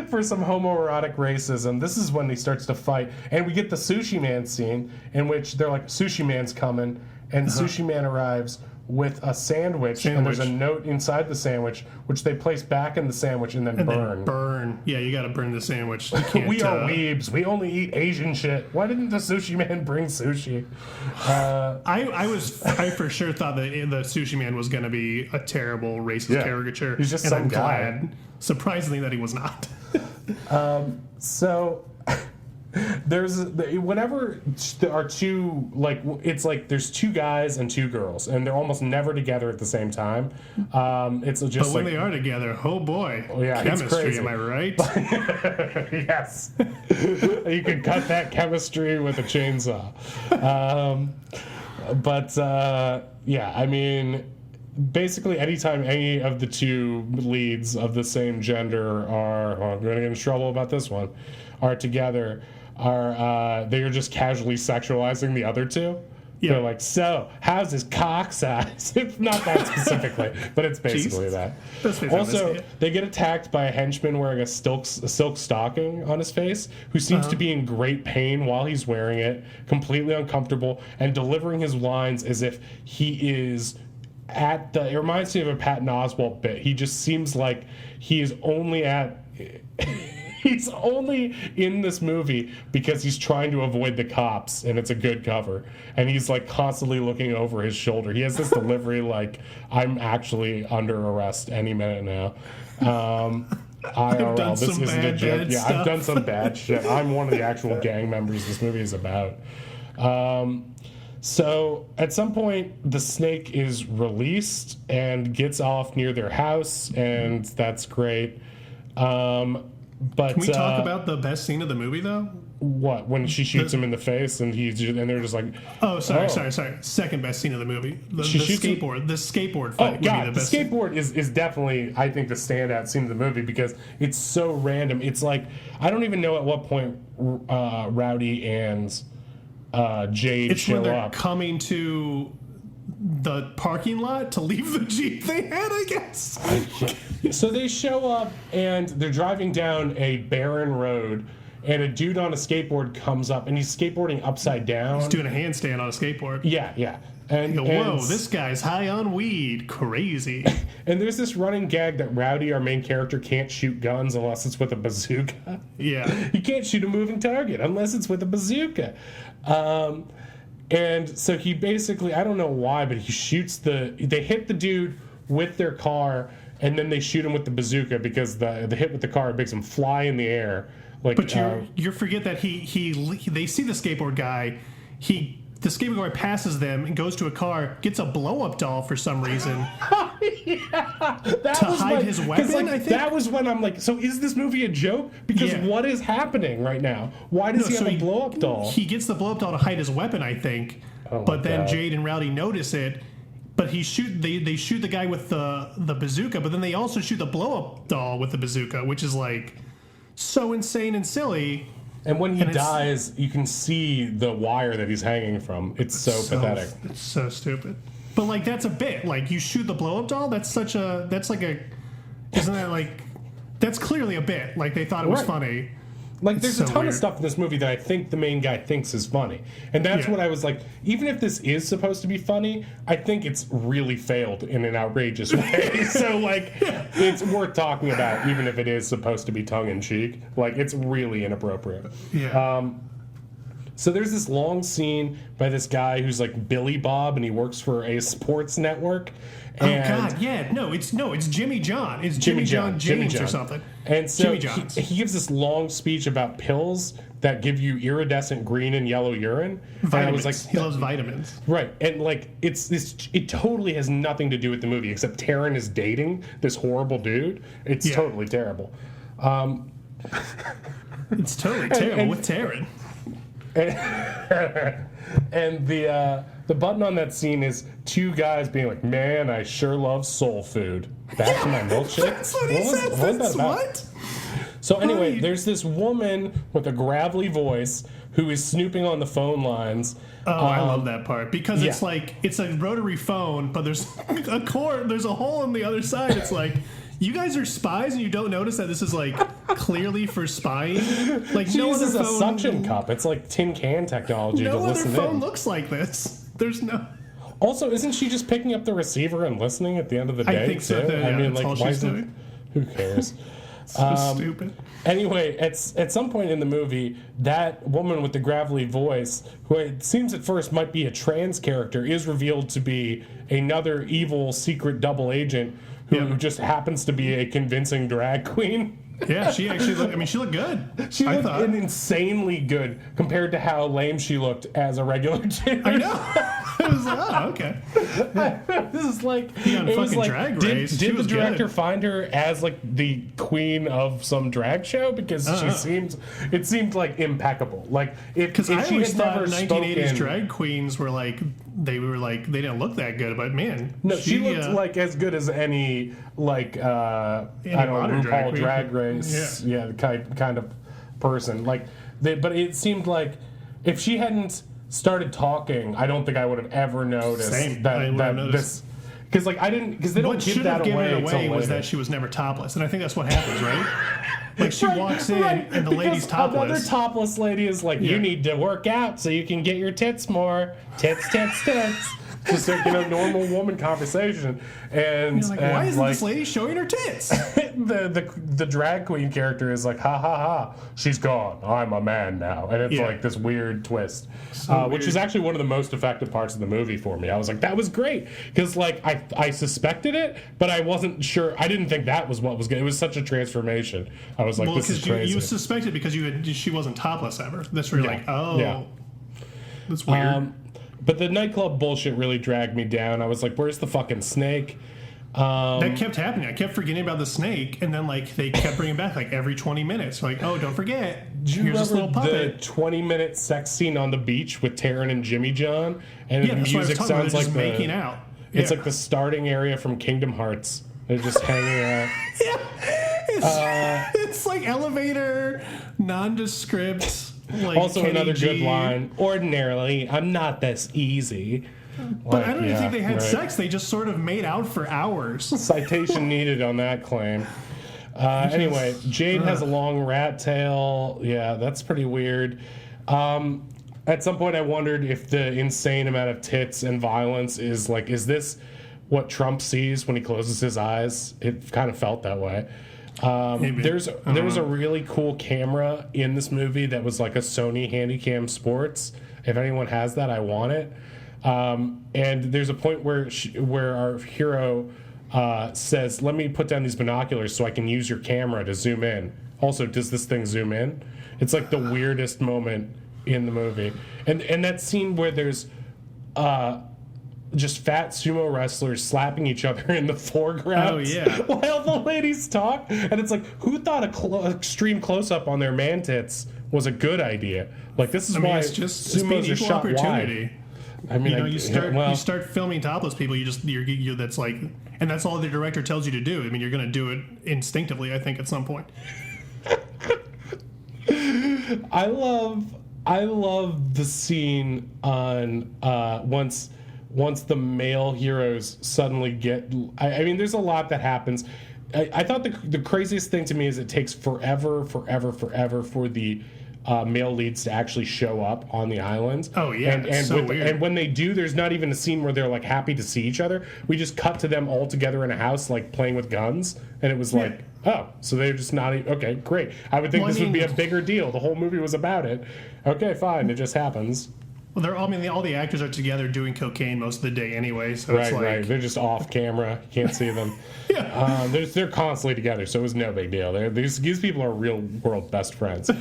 for some homoerotic racism. This is when he starts to fight. And we get the Sushi Man scene in which they're like, Sushi Man's coming. And Sushi Man arrives with a sandwich, and there's a note inside the sandwich, which they place back in the sandwich and then burn. Yeah, you got to burn the sandwich. We are weebs. We only eat Asian shit. Why didn't the Sushi Man bring sushi? I for sure thought that the Sushi Man was going to be a terrible racist caricature. He's just some guy. Glad, surprisingly, that he was not. So... whenever there are two, like, it's like there's two guys and two girls, and they're almost never together at the same time. It's just but when they are together, oh boy, chemistry, am I right? Yes. You can cut that chemistry with a chainsaw. Yeah, I mean, basically anytime any of the two leads of the same gender I'm going to get in trouble about this one, are together, they are just casually sexualizing the other two. Yeah. They're like, so, how's his cock size? It's not that specifically, but it's basically that. Also, they get attacked by a henchman wearing a silk stocking on his face, who seems to be in great pain while he's wearing it, completely uncomfortable, and delivering his lines as if he is it reminds me of a Patton Oswalt bit. He just seems like he is only he's only in this movie because he's trying to avoid the cops, and it's a good cover. And he's like constantly looking over his shoulder. He has this delivery like, I'm actually under arrest any minute now. IRL, this isn't a joke. Yeah, I've done some bad shit. I'm one of the actual gang members this movie is about. So at some point, the snake is released and gets off near their house, and that's great. But can we talk about the best scene of the movie, though? What, when she shoots him in the face and they're just like, oh, sorry. Second best scene of the movie. The skateboard fight. Oh god, the skateboard is definitely, I think, the standout scene of the movie because it's so random. It's like, I don't even know at what point Rowdy and Jade it's show when they're up. Coming to the parking lot to leave the Jeep they had, I guess. So they show up and they're driving down a barren road, and a dude on a skateboard comes up, and he's skateboarding upside down. He's doing a handstand on a skateboard. Yeah. And you go, whoa, this guy's high on weed. Crazy. And there's this running gag that Rowdy, our main character, can't shoot guns unless it's with a bazooka. Yeah. He can't shoot a moving target unless it's with a bazooka. And so he basically, I don't know why, but he shoots they hit the dude with their car, and then they shoot him with the bazooka because the hit with the car makes him fly in the air. Like, but you forget that they see the skateboard guy. The skateboard guy passes them and goes to a car, gets a blow-up doll for some reason to hide his weapon, like, I think. That was when I'm like, so is this movie a joke? Because what is happening right now? Why does he have a blow-up doll? He gets the blow-up doll to hide his weapon, I think. But then Jade and Rowdy notice it. But they shoot the guy with the bazooka, but then they also shoot the blow-up doll with the bazooka, which is like so insane and silly. And when he dies, you can see the wire that he's hanging from. It's so pathetic. It's so stupid. But like, that's a bit. Like, you shoot the blow-up doll. That's clearly a bit. Like, they thought it was funny. Like, there's a ton of stuff in this movie that I think the main guy thinks is funny. And that's what I was like, even if this is supposed to be funny, I think it's really failed in an outrageous way. So, like, it's worth talking about, even if it is supposed to be tongue-in-cheek. Like, it's really inappropriate. Yeah. So there's this long scene by this guy who's like Billy Bob, and he works for a sports network. It's Jimmy John. It's Jimmy John James or something. And so he gives this long speech about pills that give you iridescent green and yellow urine. Vitamins. And I was like, he loves vitamins. Right. And like, it totally has nothing to do with the movie, except Taryn is dating this horrible dude. It's totally terrible. It's totally terrible with Taryn. And the button on that scene is two guys being like, "Man, I sure love soul food. Back to my milkshake." That's what he says. What? So anyway, there's this woman with a gravelly voice who is snooping on the phone lines. Oh, I love that part because it's like it's a rotary phone, but there's a cord. There's a hole on the other side. It's like, you guys are spies and you don't notice that this is like clearly for spying. Like, she uses a suction cup. It's like tin can technology to listen in. No other phone looks like this. There's no. Also, isn't she just picking up the receiver and listening at the end of the day? I think so. I mean, like, why is it? Who cares? So stupid. Anyway, at some point in the movie, that woman with the gravelly voice, who it seems at first might be a trans character, is revealed to be another evil secret double agent who just happens to be a convincing drag queen. Yeah, she actually looked. I mean, she looked good. She looked insanely good compared to how lame she looked as a regular chick. I know. It was like, oh, okay. This is like, it was like, Drag Race. Did the director find her as like the queen of some drag show? Because it seemed like impeccable. Like, because I always thought 1980s drag queens were like, they didn't look that good, but man, no, she looked like as good as any like I don't know, RuPaul Drag Race, kind of person. Like, but it seemed like if she hadn't started talking, I don't think I would have ever noticed this. Because like I didn't, because they don't give that away. What should have given it away was that she was never topless, and I think that's what happens, right? Like, she walks in and the lady's topless. Another topless lady is like, you need to work out so you can get your tits more. Tits. just a normal woman conversation. And why isn't this lady showing her tits? the drag queen character is like, ha ha ha, she's gone, I'm a man now, and it's like this weird twist, which is actually one of the most effective parts of the movie for me. I was like, that was great, because like I suspected it, but I wasn't sure. I didn't think that was what was good. It was such a transformation. I was like, this is crazy. You suspected because she wasn't topless ever. That's where you're like, oh, that's weird. But the nightclub bullshit really dragged me down. I was like, where's the fucking snake? That kept happening. I kept forgetting about the snake, and then like they kept bringing back like every 20 minutes. Like, oh, don't forget, here's this little puppet. The 20-minute sex scene on the beach with Taryn and Jimmy John, and the music sounds like making out. It's like the starting area from Kingdom Hearts. They're just hanging out. It's like elevator, nondescript. Like also, Kenny another G. good line. Ordinarily, I'm not this easy. But I don't even think they had sex. They just sort of made out for hours. Citation needed on that claim. Anyway, Jade has a long rat tail. Yeah, that's pretty weird. At some point, I wondered if the insane amount of tits and violence is this what Trump sees when he closes his eyes? It kind of felt that way. There was a really cool camera in this movie that was like a Sony Handycam Sports. If anyone has that, I want it. And there's a point where our hero says, let me put down these binoculars so I can use your camera to zoom in. Also, does this thing zoom in? It's like the weirdest moment in the movie. And that scene where there's just fat sumo wrestlers slapping each other in the foreground. Oh, yeah. While the ladies talk. And it's like, who thought extreme close-up on their man tits was a good idea? Like, this is why it's just sumos are shot wide. I mean, you start filming topless people. You that's like, and that's all the director tells you to do. I mean, you're going to do it instinctively, I think, at some point. I love the scene on once the male heroes suddenly get. I mean, there's a lot that happens. I thought the craziest thing to me is it takes forever for the male leads to actually show up on the island. Oh yeah, and when they do, there's not even a scene where they're like happy to see each other. We just cut to them all together in a house, like playing with guns, and it was like, oh, so they're just not. Okay, great. I would think this would be a bigger deal. The whole movie was about it. Okay, fine. It just happens. Well, all the actors are together doing cocaine most of the day anyway. So right, right. They're just off camera. You can't see them. They're constantly together, so it was no big deal. These people are real world best friends. It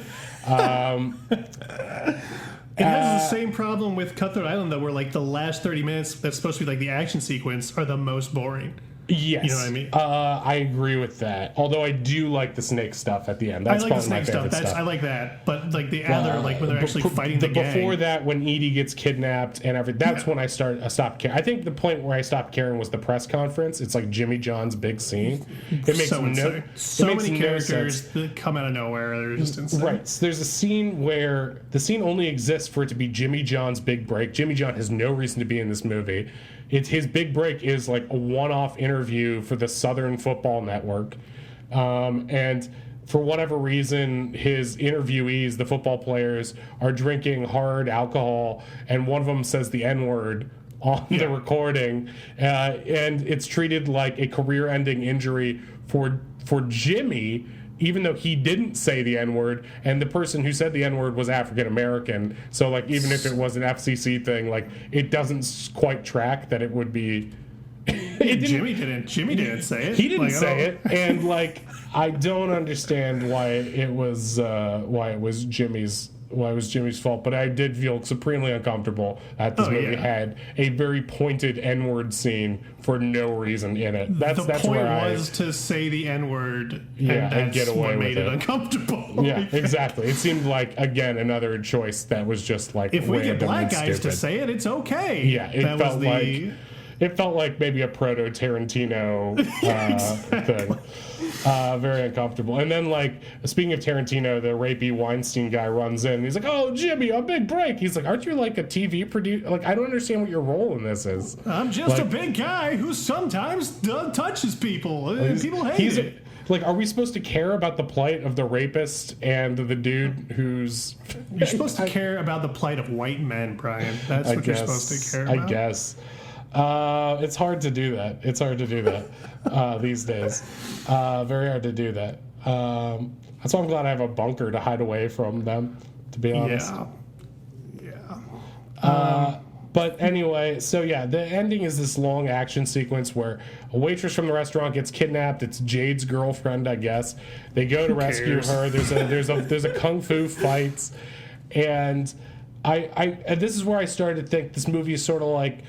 has the same problem with Cutthroat Island, though, where like the last 30 minutes that's supposed to be like the action sequence are the most boring. Yes. You know what I mean? I agree with that. Although I do like the snake stuff at the end. That's probably my favorite stuff. I like that. But like the other, like when they're actually fighting the gang. Before that, when Edie gets kidnapped and everything, that's when I stopped caring. I think the point where I stopped caring was the press conference. It's like Jimmy John's big scene. It makes so many characters that come out of nowhere. They're just insane. Right. So there's a scene where the scene only exists for it to be Jimmy John's big break. Jimmy John has no reason to be in this movie. His big break is like a one-off interview for the Southern Football Network. And for whatever reason, his interviewees, the football players, are drinking hard alcohol, and one of them says the N-word on the recording. And it's treated like a career-ending injury for Jimmy, even though he didn't say the N-word, and the person who said the N-word was African-American. So, like, even if it was an FCC thing, like, it doesn't quite track that it would be... Jimmy didn't say it. He didn't say it, and, like, I don't understand why it was Jimmy's fault, but I did feel supremely uncomfortable that this movie had a very pointed N-word scene for no reason in it. That's the point where was to say the N-word, and get away what with made it uncomfortable. Yeah, exactly. It seemed like, again, another choice that was just like, if we get black guys to say it, it's okay. Yeah, it felt like maybe a proto Tarantino thing. Very uncomfortable. And then, like, speaking of Tarantino, the rapey Weinstein guy runs in. And he's like, "Oh, Jimmy, a big break." He's like, "Aren't you like a TV producer? Like, I don't understand what your role in this is." I'm just a big guy who sometimes touches people. People hate it. Like, are we supposed to care about the plight of the rapist and the dude who's... You're supposed to care about the plight of white men, Brian. That's what you're supposed to care about. I guess. It's hard to do that. These days. Very hard to do that. That's why I'm glad I have a bunker to hide away from them, to be honest. Yeah. But anyway, so yeah, the ending is this long action sequence where a waitress from the restaurant gets kidnapped. It's Jade's girlfriend, I guess. They go to rescue her. There's a kung fu fight, and and this is where I started to think this movie is sort of like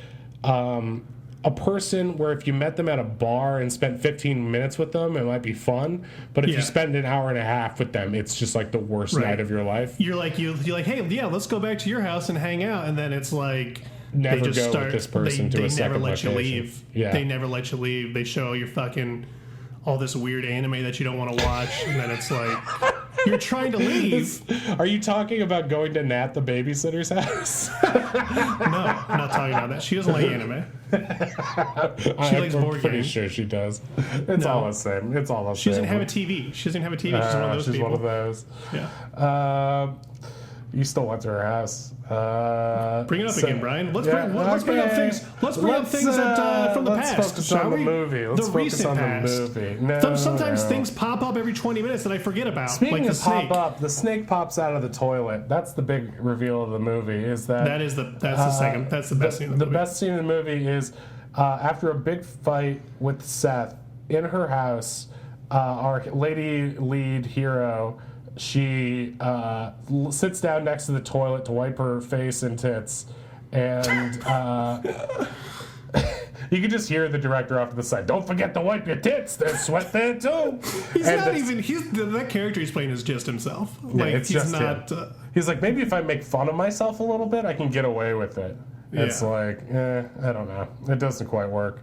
a person where if you met them at a bar and spent 15 minutes with them, it might be fun. But if you spend an hour and a half with them, it's just like the worst night of your life. You're like, hey, yeah, let's go back to your house and hang out. And then it's like, never they just go with this person to a second location. They never let you leave. Yeah. They never let you leave. They show your fucking all this weird anime that you don't want to watch, and then it's like you're trying to leave. Are you talking about going to Nat the babysitter's house? No, I'm not talking about that. She doesn't like anime. She likes board games. I'm pretty sure she does. It's all the same. It's all the same. She doesn't have a TV. She's one of those she's people. One of those. Yeah. You still went to her house. Bring it up again, Brian. Let's bring up things. Let's bring up things that from the past. Let's focus on the movie. Let's focus on past. The movie. Sometimes things pop up every 20 minutes that I forget about. Speaking like of pop up, the snake pops out of the toilet. That's the big reveal of the movie. That's the second. That's the best scene in the movie. The best scene in the movie is after a big fight with Seth in her house. Our lady lead hero. She sits down next to the toilet to wipe her face and tits, and you can just hear the director off to the side. Don't forget to wipe your tits. There's sweat there too. That character he's playing is just himself. Like it's he's just not. He's like, maybe if I make fun of myself a little bit, I can get away with it. Yeah. It's like, I don't know. It doesn't quite work.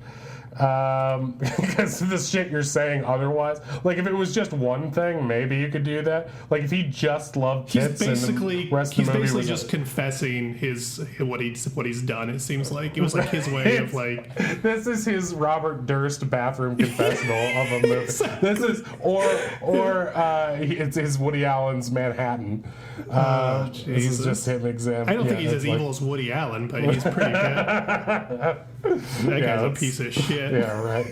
Because of the shit you're saying otherwise. Like, if it was just one thing, maybe you could do that. Like, if he just loved tits and the rest of the movie basically just confessing what he's done, it seems like. It was like his way of, like... This is his Robert Durst bathroom confessional of a movie. Exactly. This is... It's his Woody Allen's Manhattan. This is just him examining... I don't think he's as evil as Woody Allen, but he's pretty good. That guy's a piece of shit. Yeah, right.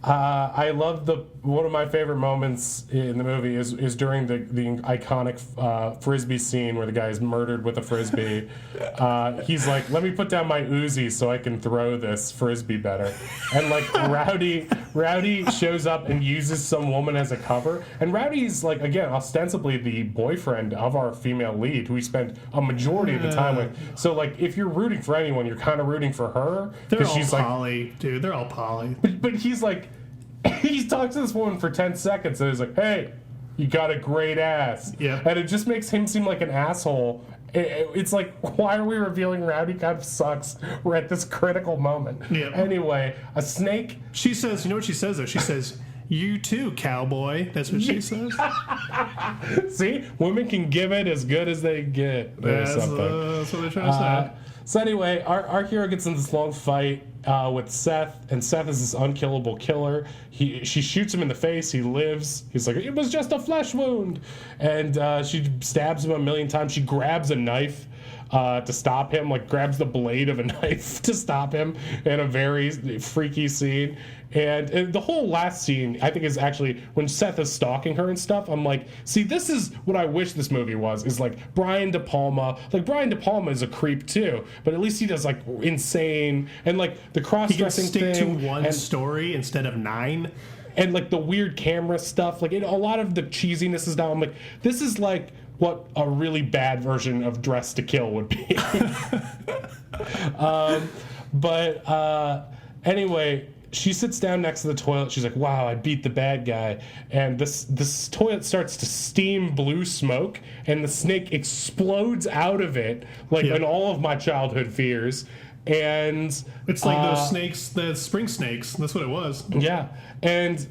I love one of my favorite moments in the movie is during the iconic frisbee scene where the guy is murdered with a frisbee. He's like, let me put down my Uzi so I can throw this frisbee better. And like Rowdy shows up and uses some woman as a cover. And Rowdy's like, again, ostensibly the boyfriend of our female lead who we spent a majority of the time with. So like, if you're rooting for anyone, you're kind of rooting for her. They're all poly, dude. They're all poly. But he's like, he talks to this woman for 10 seconds and he's like, hey, you got a great ass. Yeah. And it just makes him seem like an asshole. It's like, why are we revealing Rowdy kind of sucks? We're at this critical moment. Yeah. Anyway, a snake. She says, you know what she says though? She says, you too, cowboy. That's what she says. See? Women can give it as good as they get. That's what they're trying to say. So anyway, our hero gets in this long fight with Seth, and Seth is this unkillable killer. She shoots him in the face. He lives. He's like, it was just a flesh wound. And she stabs him a million times. She grabs a knife to stop him, like grabs the blade of a knife to stop him in a very freaky scene. And the whole last scene, I think, is actually when Seth is stalking her and stuff. I'm like, see, this is what I wish this movie was, is like Brian De Palma. Like, Brian De Palma is a creep too, but at least he does like insane and like the cross-dressing thing. He can stick to one story instead of 9. And like the weird camera stuff, like a lot of the cheesiness is down. I'm like, this is like what a really bad version of Dress to Kill would be. Anyway, she sits down next to the toilet. She's like, wow, I beat the bad guy. And this toilet starts to steam blue smoke, and the snake explodes out of it, like in all of my childhood fears. And it's like those snakes, the spring snakes. That's what it was. Yeah. And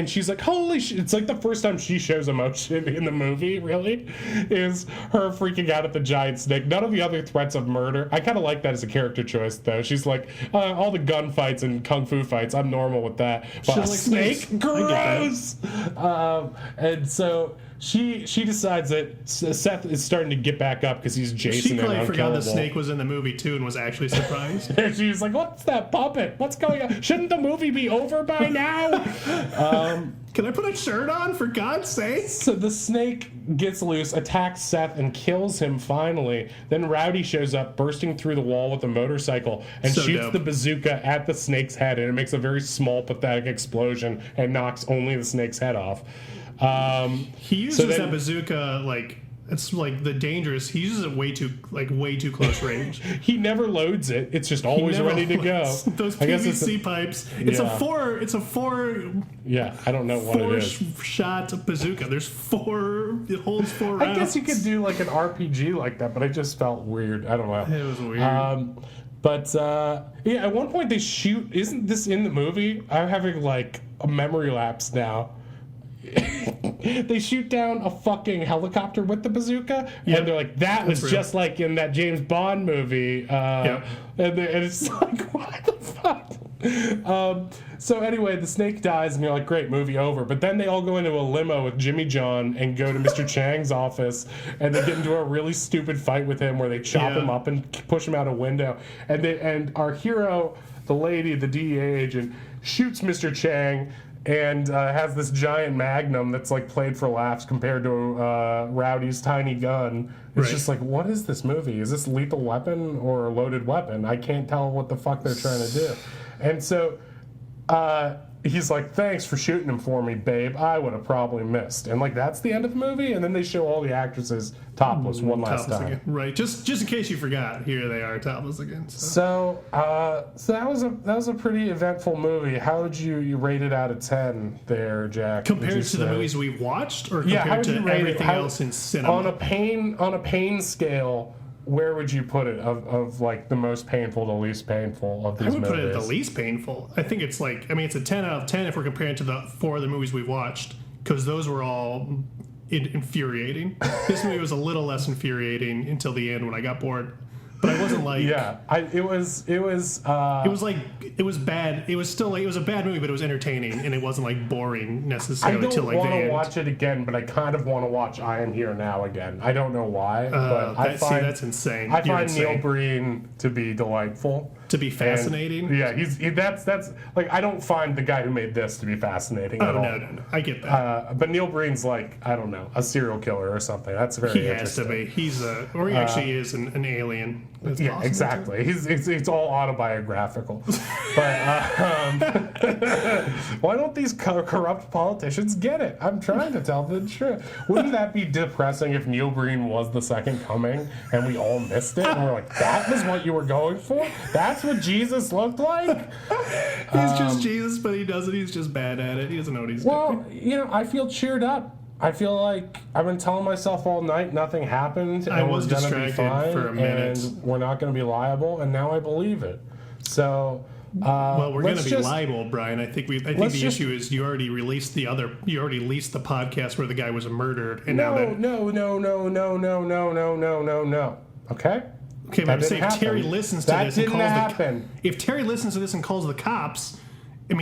she's like, holy shit. It's like the first time she shows emotion in the movie, really, is her freaking out at the giant snake. None of the other threats of murder. I kind of like that as a character choice, though. She's like, all the gunfights and kung fu fights, I'm normal with that. But a snake? Gross! And so she decides that Seth is starting to get back up because he's Jason. She probably forgot the snake was in the movie too and was actually surprised. And she was like, "What's that puppet? What's going on? Shouldn't the movie be over by now?" Can I put a shirt on, for God's sake? So the snake gets loose, attacks Seth, and kills him finally. Then Rowdy shows up, bursting through the wall with a motorcycle, and shoots the bazooka at the snake's head, and it makes a very small, pathetic explosion and knocks only the snake's head off. He uses that bazooka like... It's like the dangerous. He uses it way too close range. He never loads it. It's just always ready to go. Those PVC pipes. It's a four. Yeah, I don't know what it is. 4-shot bazooka. There's four. It holds 4 rounds. I guess you could do like an RPG like that, but it just felt weird. I don't know. It was weird. But at one point they shoot. Isn't this in the movie? I'm having like a memory lapse now. They shoot down a fucking helicopter with the bazooka, and they're like, "That was just like in that James Bond movie." And it's like, what the fuck? So anyway, the snake dies, and you're like, "Great, movie over." But then they all go into a limo with Jimmy John and go to Mr. Chang's office, and they get into a really stupid fight with him where they chop him up and push him out a window. And our hero, the lady, the DEA agent, shoots Mr. Chang. And has this giant magnum that's like played for laughs compared to Rowdy's tiny gun. It's just like, what is this movie? Is this Lethal Weapon or Loaded Weapon? I can't tell what the fuck they're trying to do. And so he's like, "Thanks for shooting him for me, babe. I would have probably missed." And like that's the end of the movie. And then they show all the actresses topless one last time. Again. Right. Just in case you forgot, here they are topless again. So that was a pretty eventful movie. How would you rate it out of 10 there, Jack? Compared to the movies we've watched, or compared to everything else in cinema? On a pain scale, where would you put it of like the most painful to least painful of these movies? I would put it at the least painful. I think it's like, it's a 10 out of 10 if we're comparing to the 4 other movies we've watched, because those were all infuriating. This movie was a little less infuriating until the end when I got bored. But I wasn't like... It was bad. It was still like, it was a bad movie, but it was entertaining, and it wasn't like boring necessarily until like the end. I don't want to watch it again, but I kind of want to watch I Am Here Now again. I don't know why, but that's insane. I find Neil Breen to be delightful. To be fascinating? And, that's like, I don't find the guy who made this to be fascinating at all. No. I get that. But Neil Breen's like, I don't know, a serial killer or something. That's very interesting. He has to be. He actually is an alien. That's exactly. It's all autobiographical. But why don't these corrupt politicians get it? I'm trying to tell the truth. Wouldn't that be depressing if Neil Breen was the second coming and we all missed it? And we're like, that was what you were going for? That's what Jesus looked like? He's just Jesus, but he doesn't. He's just bad at it. He doesn't know what he's doing. Well, I feel cheered up. I feel like I've been telling myself all night nothing happened, and I was we're going to be fine, for a minute. and we're not going to be liable, and now I believe it. So, we're going to be liable, Brian. I think the issue is you already released the podcast where the guy was murdered, and no. Okay. Okay, but I'm saying if Terry listens to this and calls if Terry listens to this and calls the cops,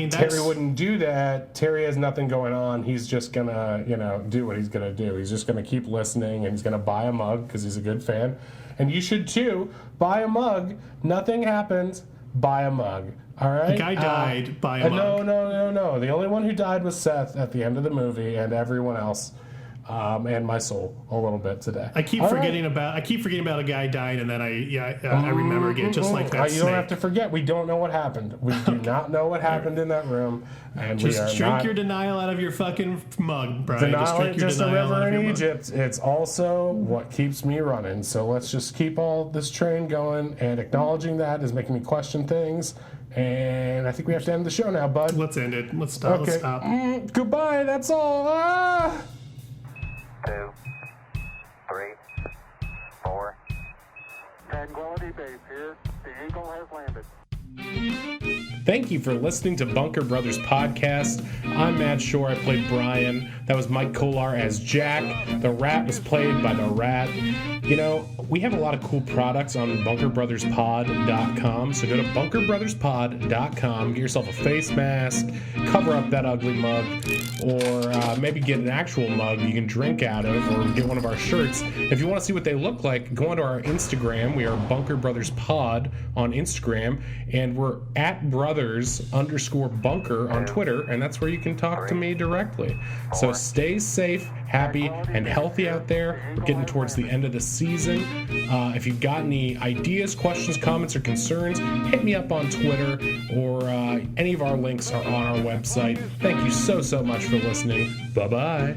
Terry wouldn't do that. Terry has nothing going on. He's just gonna, do what he's gonna do. He's just gonna keep listening, and he's gonna buy a mug because he's a good fan. And you should too. Buy a mug. Nothing happens. Buy a mug. All right. The guy died. Buy a mug. No. The only one who died was Seth at the end of the movie, and everyone else. And my soul a little bit today. I keep forgetting about a guy dying, and then I remember again, just like that. You don't have to forget. We don't know what happened. We do not know what happened in that room, and just drink your denial out of your fucking mug, Brian. Denial ain't just a river in Egypt. It's also what keeps me running. So let's just keep all this train going, and acknowledging that is making me question things. And I think we have to end the show now, bud. Let's end it. Let's stop. Okay. Let's stop. Goodbye. That's all. 2, 3, 4. Tranquility Base here. The Eagle has landed. Thank you for listening to Bunker Brothers Podcast. I'm Matt Shore. I played Brian. That was Mike Kolar as Jack. The Rat was played by the Rat. we have a lot of cool products on bunkerbrotherspod.com. So go to bunkerbrotherspod.com, get yourself a face mask, cover up that ugly mug, or maybe get an actual mug you can drink out of, or get one of our shirts. If you want to see what they look like, go onto our Instagram. We are Bunker Brothers Pod on Instagram, and we're at brothers_bunker on Twitter, and that's where you can talk to me directly. So stay safe, happy, and healthy out there. We're getting towards the end of the season. If you've got any ideas, questions, comments, or concerns, hit me up on Twitter, or any of our links are on our website. Thank you so much for listening. Bye-bye.